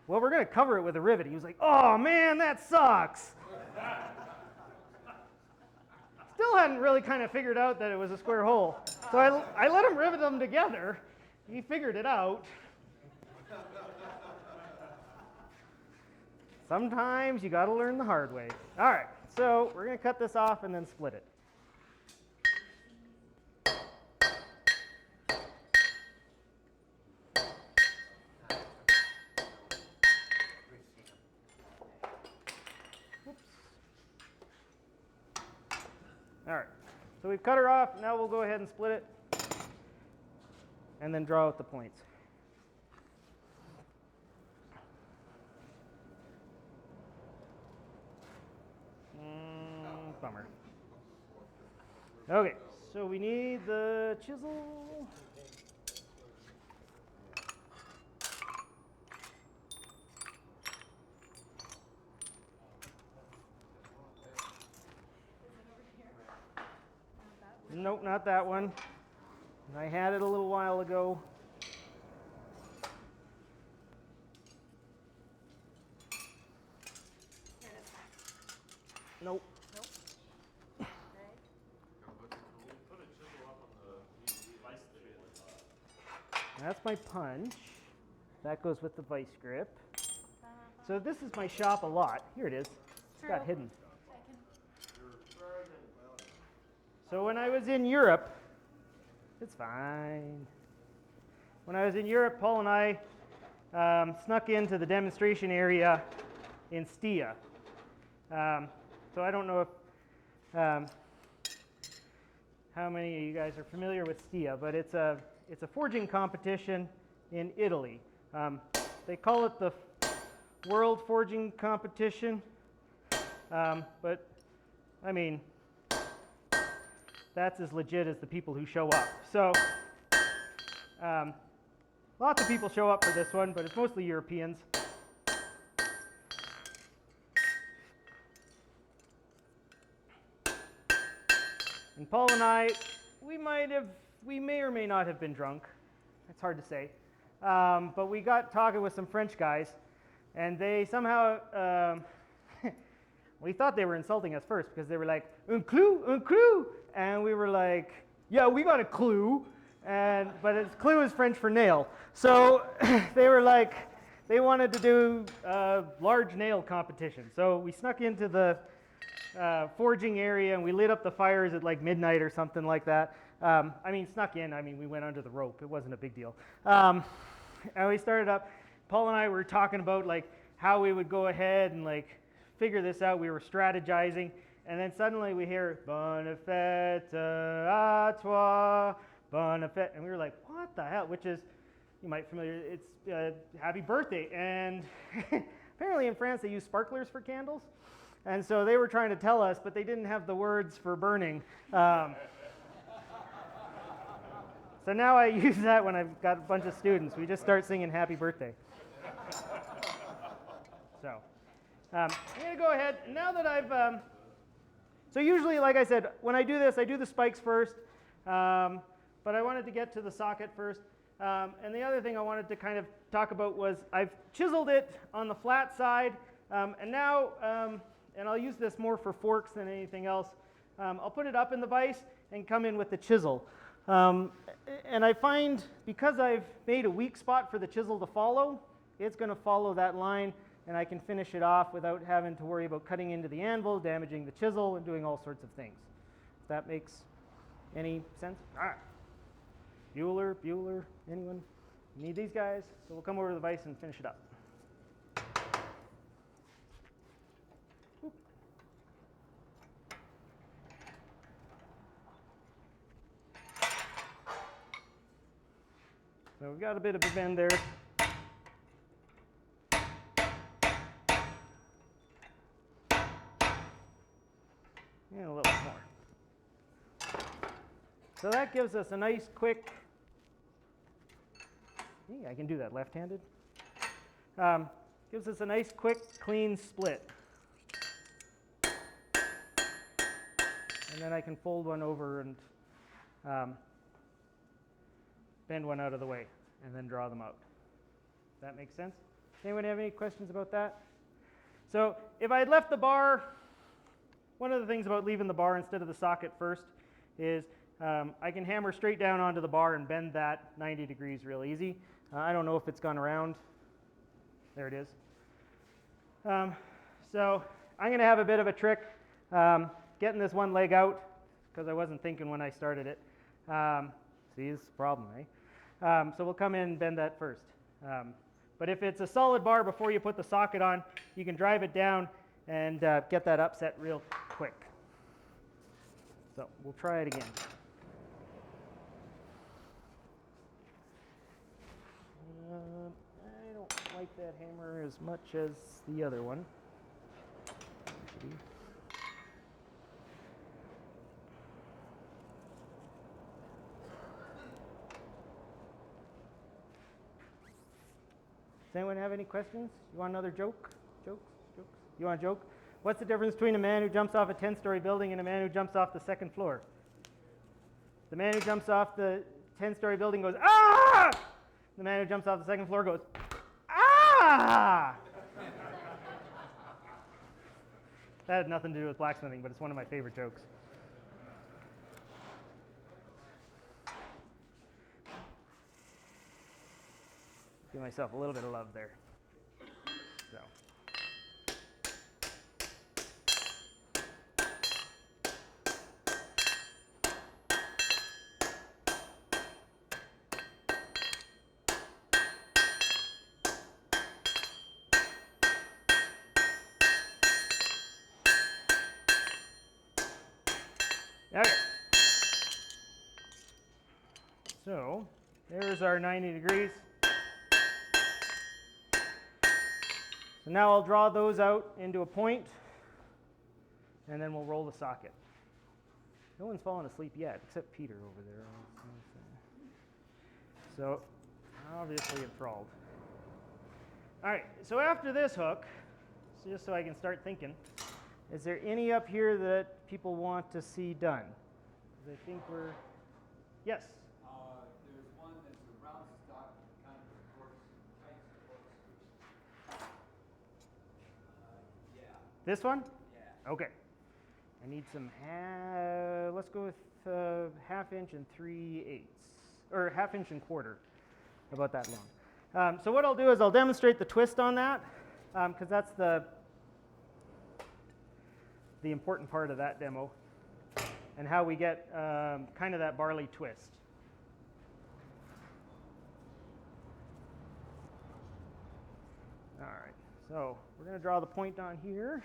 well, we're going to cover it with a rivet. He was like, oh, man, that sucks. Still hadn't really kind of figured out that it was a square hole. So I let him rivet them together. He figured it out. Sometimes you got to learn the hard way. All right, so we're going to cut this off and then split it. Oops. All right, so we've cut her off. Now we'll go ahead and split it and then draw out the points. Bummer. Okay, so we need the chisel. Nope, not that one. I had it a little while ago. Nope. Put a chisel up on the vice grip. That's my punch. That goes with the vice grip. So this is my shop a lot. Here it is. It's got hidden. So when I was in Europe, it's fine. When I was in Europe, Paul and I snuck into the demonstration area in Stia. So I don't know if how many of you guys are familiar with Stia, but it's a forging competition in Italy. They call it the World Forging Competition, but I mean, that's as legit as the people who show up. So lots of people show up for this one, but it's mostly Europeans. And Paul and I, we may or may not have been drunk. It's hard to say. But we got talking with some French guys, and they somehow, we thought they were insulting us first because they were like, un clou, and we were like, yeah, we got a clue, but it's clue is French for nail. So they were like, they wanted to do a large nail competition. So we snuck into the forging area and we lit up the fires at like midnight or something like that. I mean, snuck in, I mean, we went under the rope. It wasn't a big deal. And we started up. Paul and I were talking about like how we would go ahead and like figure this out. We were strategizing. And then suddenly we hear, Bonne fête à toi, bonne fête. And we were like, what the hell? Which is, you might familiar, it's happy birthday. And apparently in France they use sparklers for candles. And so they were trying to tell us, but they didn't have the words for burning. So now I use that when I've got a bunch of students. We just start singing happy birthday. So I'm going to go ahead. Now that I've, so usually, like I said, when I do this, I do the spikes first. But I wanted to get to the socket first. And the other thing I wanted to kind of talk about was I've chiseled it on the flat side. And now, and I'll use this more for forks than anything else, I'll put it up in the vise and come in with the chisel. And I find because I've made a weak spot for the chisel to follow, it's going to follow that line and I can finish it off without having to worry about cutting into the anvil, damaging the chisel, and doing all sorts of things. If that makes any sense? All right. Bueller, anyone? You need these guys? So we'll come over to the vise and finish it up. So we've got a bit of a bend there. And a little more. So that gives us a nice quick, I can do that left-handed. Gives us a nice quick clean split. And then I can fold one over and bend one out of the way and then draw them out. That makes sense? Anyone have any questions about that? So if I had left the bar, one of the things about leaving the bar instead of the socket first is I can hammer straight down onto the bar and bend that 90 degrees real easy. I don't know if it's gone around. There it is. So I'm going to have a bit of a trick getting this one leg out because I wasn't thinking when I started it. See, this is the problem, right? So we'll come in and bend that first. But if it's a solid bar before you put the socket on, you can drive it down and get that upset real quick. So we'll try it again. I don't like that hammer as much as the other one. Does anyone have any questions? You want another joke? Jokes? You want a joke? What's the difference between a man who jumps off a 10-story building and a man who jumps off the second floor? The man who jumps off the 10-story building goes, ah! The man who jumps off the second floor goes, ah! That had nothing to do with blacksmithing, but it's one of my favorite jokes. Give myself a little bit of love there. So. Okay. So, there's our 90 degrees. So now I'll draw those out into a point, and then we'll roll the socket. No one's fallen asleep yet, except Peter over there. So, obviously enthralled. All right, so after this hook, so just so I can start thinking, is there any up here that people want to see done? 'Cause I think we're, yes? There's one that's a round stock, kind of a tight corkscrew. Yeah. This one? Yeah. Okay. I need some, let's go with 1/2 inch and 3/8, or 1/2 inch and quarter, about that long. So what I'll do is I'll demonstrate the twist on that, because that's the important part of that demo, and how we get kind of that barley twist. All right, so we're going to draw the point on here.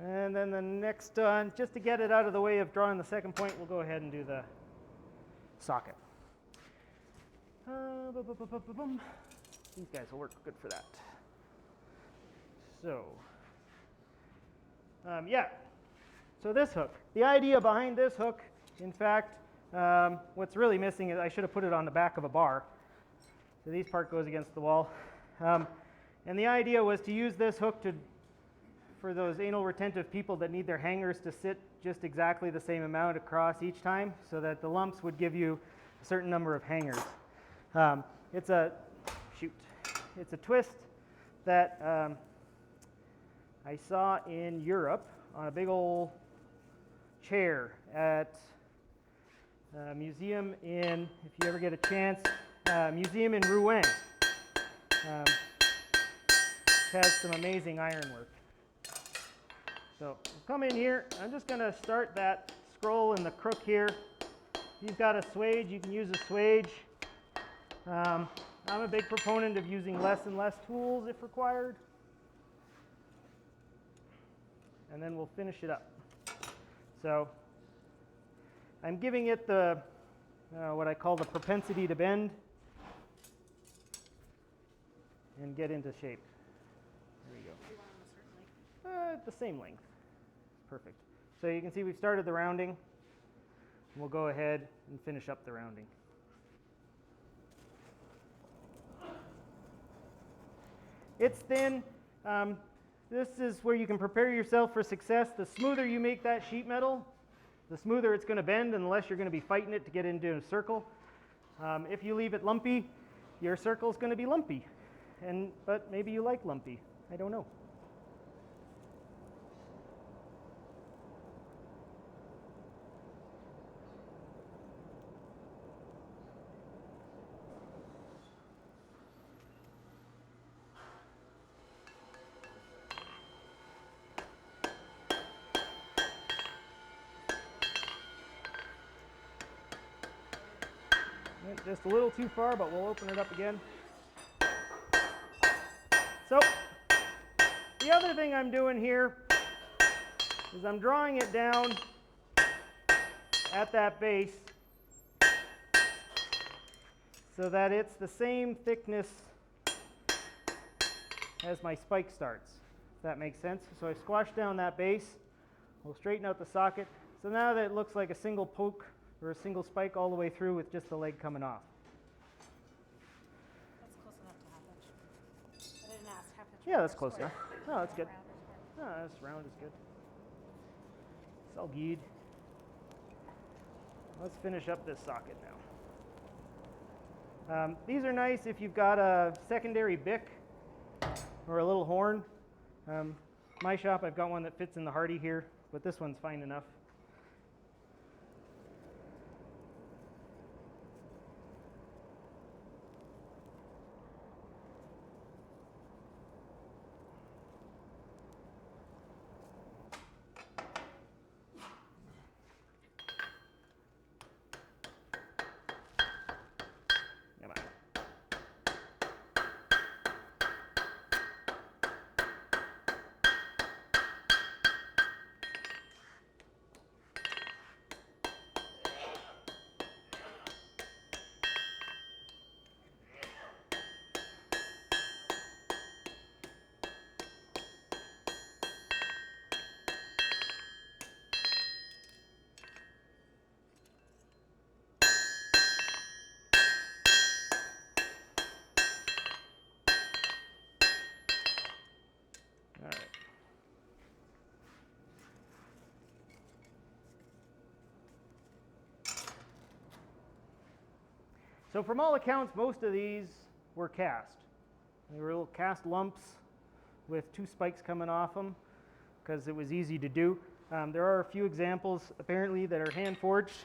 And then the next, just to get it out of the way of drawing the second point, we'll go ahead and do the socket. These guys will work good for that. So, yeah. So this hook. The idea behind this hook, in fact, what's really missing is I should have put it on the back of a bar. So this part goes against the wall. And the idea was to use this hook for those anal retentive people that need their hangers to sit just exactly the same amount across each time, so that the lumps would give you a certain number of hangers. It's a twist that I saw in Europe on a big old chair at a museum in, if you ever get a chance, museum in Rouen. It has some amazing ironwork. So come in here. I'm just going to start that scroll in the crook here. If you've got a swage, you can use a swage. I'm a big proponent of using less and less tools if required. And then we'll finish it up. So I'm giving it the what I call the propensity to bend and get into shape. There we go. Do you want them a certain length? The same length. Perfect. So you can see we've started the rounding. We'll go ahead and finish up the rounding. It's thin. This is where you can prepare yourself for success. The smoother you make that sheet metal, the smoother it's going to bend, unless you're going to be fighting it to get into a circle. If you leave it lumpy, your circle is going to be lumpy. But maybe you like lumpy. I don't know. Went just a little too far, but we'll open it up again. So, the other thing I'm doing here is I'm drawing it down at that base so that it's the same thickness as my spike starts, if that makes sense. So I squash down that base, we'll straighten out the socket. So now that it looks like a single poke or a single spike all the way through with just the leg coming off. That's close enough to half inch. I didn't ask half inch. Yeah, that's or close square. enough. No, that's good. Round or square. No, that's round is good. It's all good. Let's finish up this socket now. These are nice if you've got a secondary bick or a little horn. My shop, I've got one that fits in the Hardy here, but this one's fine enough. Come on. All right. So from all accounts, most of these were cast. They were little cast lumps with two spikes coming off them because it was easy to do. There are a few examples apparently that are hand forged.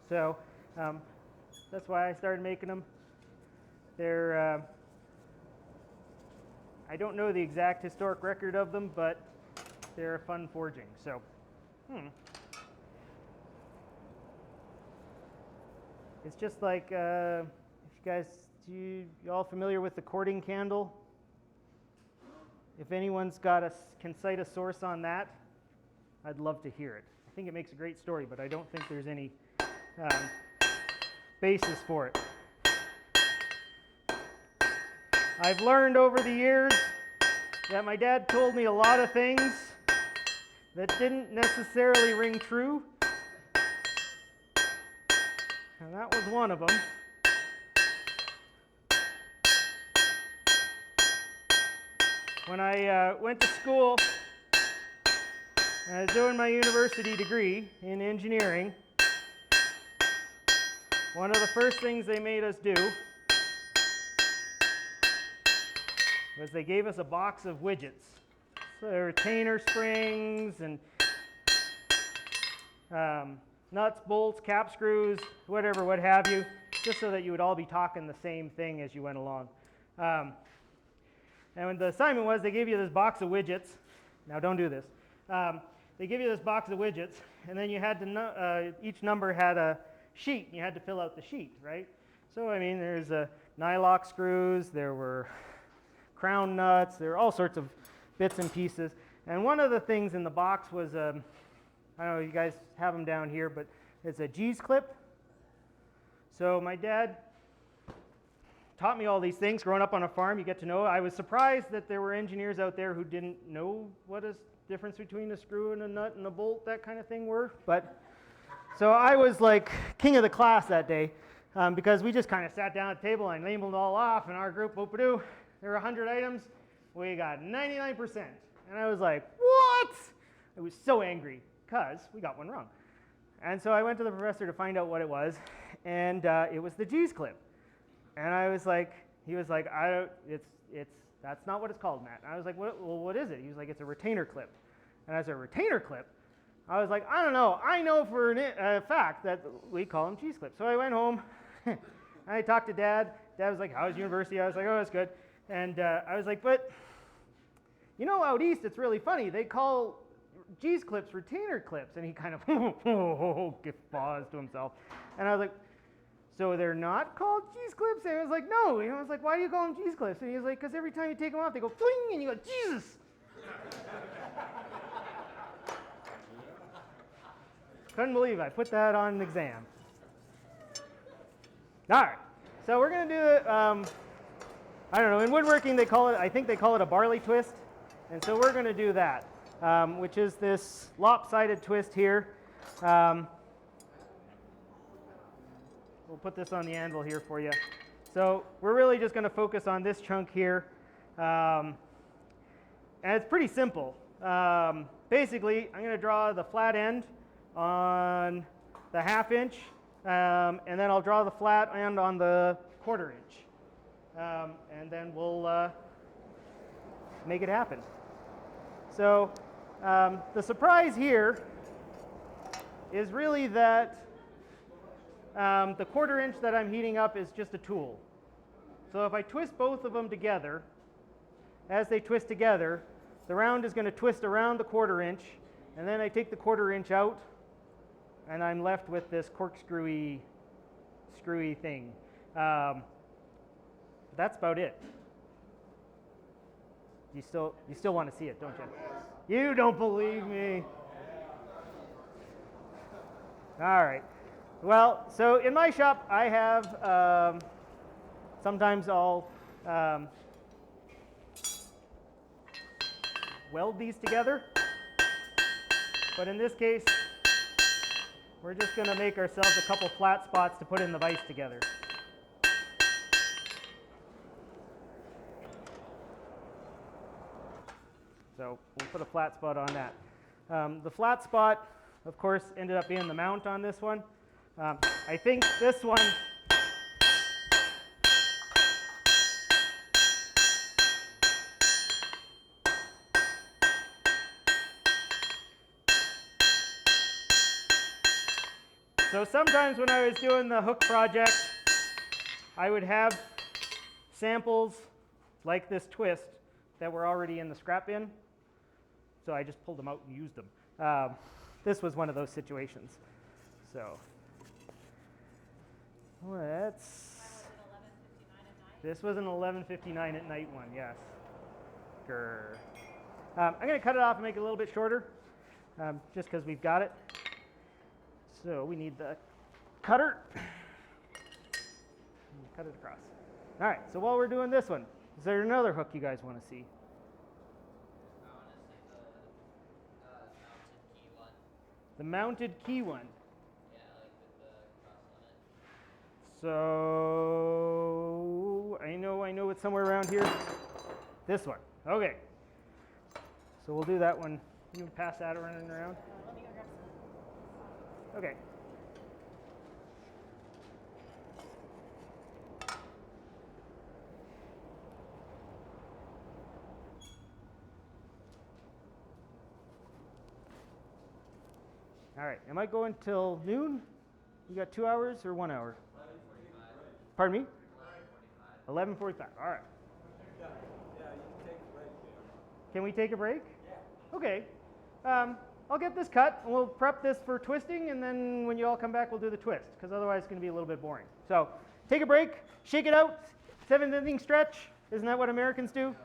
So that's why I started making them. They're I don't know the exact historic record of them, but they're a fun forging. So, it's just like if you guys, you all familiar with the courting candle? If anyone's can cite a source on that, I'd love to hear it. I think it makes a great story, but I don't think there's any basis for it. I've learned over the years that my dad told me a lot of things that didn't necessarily ring true, and that was one of them. When I went to school, I was doing my university degree in engineering. One of the first things they made us do was they gave us a box of widgets. So retainer springs and nuts, bolts, cap screws, whatever, what have you, just so that you would all be talking the same thing as you went along. And when the assignment was, they gave you this box of widgets. Now don't do this. They give you this box of widgets, and then you had to, each number had a sheet, and you had to fill out the sheet, right? So, I mean, there's nylock screws, there were crown nuts, there were all sorts of bits and pieces. And one of the things in the box was, I don't know, you guys have them down here, but it's a G's clip. So my dad taught me all these things. Growing up on a farm, you get to know. I was surprised that there were engineers out there who didn't know what a difference between a screw and a nut and a bolt, that kind of thing were. But so I was like king of the class that day because we just kind of sat down at the table and labeled it all off, and our group, whoop-a-doo, there were 100 items. We got 99%. And I was like, what? I was so angry because we got one wrong. And so I went to the professor to find out what it was, and it was the G's clip. And I was like, he was like, that's not what it's called, Matt. And I was like, well, what is it? He was like, it's a retainer clip. And I said, retainer clip? I was like, I don't know. I know for a fact that we call them G's clips. So I went home, and I talked to Dad. Dad was like, how's university? I was like, oh, it's good. And I was like, but, you know, out east, it's really funny. They call G's clips retainer clips. And he kind of guffaws to himself. And I was like, So they're not called cheese clips? And I was like, no. I was like, why do you call them cheese clips? And he was like, because every time you take them off, they go fling, and you go, Jesus. Couldn't believe I put that on an exam. All right, so we're going to do it, I don't know, in woodworking they call it, I think they call it a barley twist. And so we're going to do that, which is this lopsided twist here. We'll put this on the anvil here for you. So we're really just going to focus on this chunk here. And it's pretty simple. Basically, I'm going to draw the flat end on the 1/2 inch, and then I'll draw the flat end on the 1/4 inch. And then we'll make it happen. So the surprise here is really that the 1/4 inch that I'm heating up is just a tool. So if I twist both of them together, as they twist together, the round is going to twist around the 1/4 inch, and then I take the 1/4 inch out, and I'm left with this screwy thing. That's about it. You still want to see it, don't you? You don't believe me. All right. Well, so in my shop, I have, sometimes I'll weld these together. But in this case, we're just going to make ourselves a couple flat spots to put in the vise together. So we'll put a flat spot on that. The flat spot, of course, ended up being the mount on this one. I think this one so sometimes when I was doing the hook project, I would have samples like this twist that were already in the scrap bin. So I just pulled them out and used them. This was one of those situations. So this was an 11:59 at night one, yes. Grr. I'm going to cut it off and make it a little bit shorter, just because we've got it. So we need the cutter. Cut it across. All right, so while we're doing this one, is there another hook you guys want to see? The mounted key one. Yeah, like with the cross on it. So I know it's somewhere around here. This one. Okay. So we'll do that one. You can pass that around and around. Let me go grab some. Okay. All right, am I going till noon? You got 2 hours or 1 hour? 11:45. Pardon me? 11:45. All right. Yeah, you can take a break there. Can we take a break? Yeah. Okay. I'll get this cut, and we'll prep this for twisting, and then when you all come back, we'll do the twist, because otherwise it's going to be a little bit boring. So take a break, shake it out, 7th inning stretch. Isn't that what Americans do?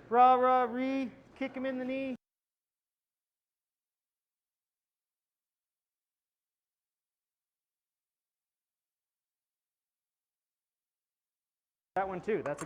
Rah, rah, ree, kick him in the knee. That one too. That's a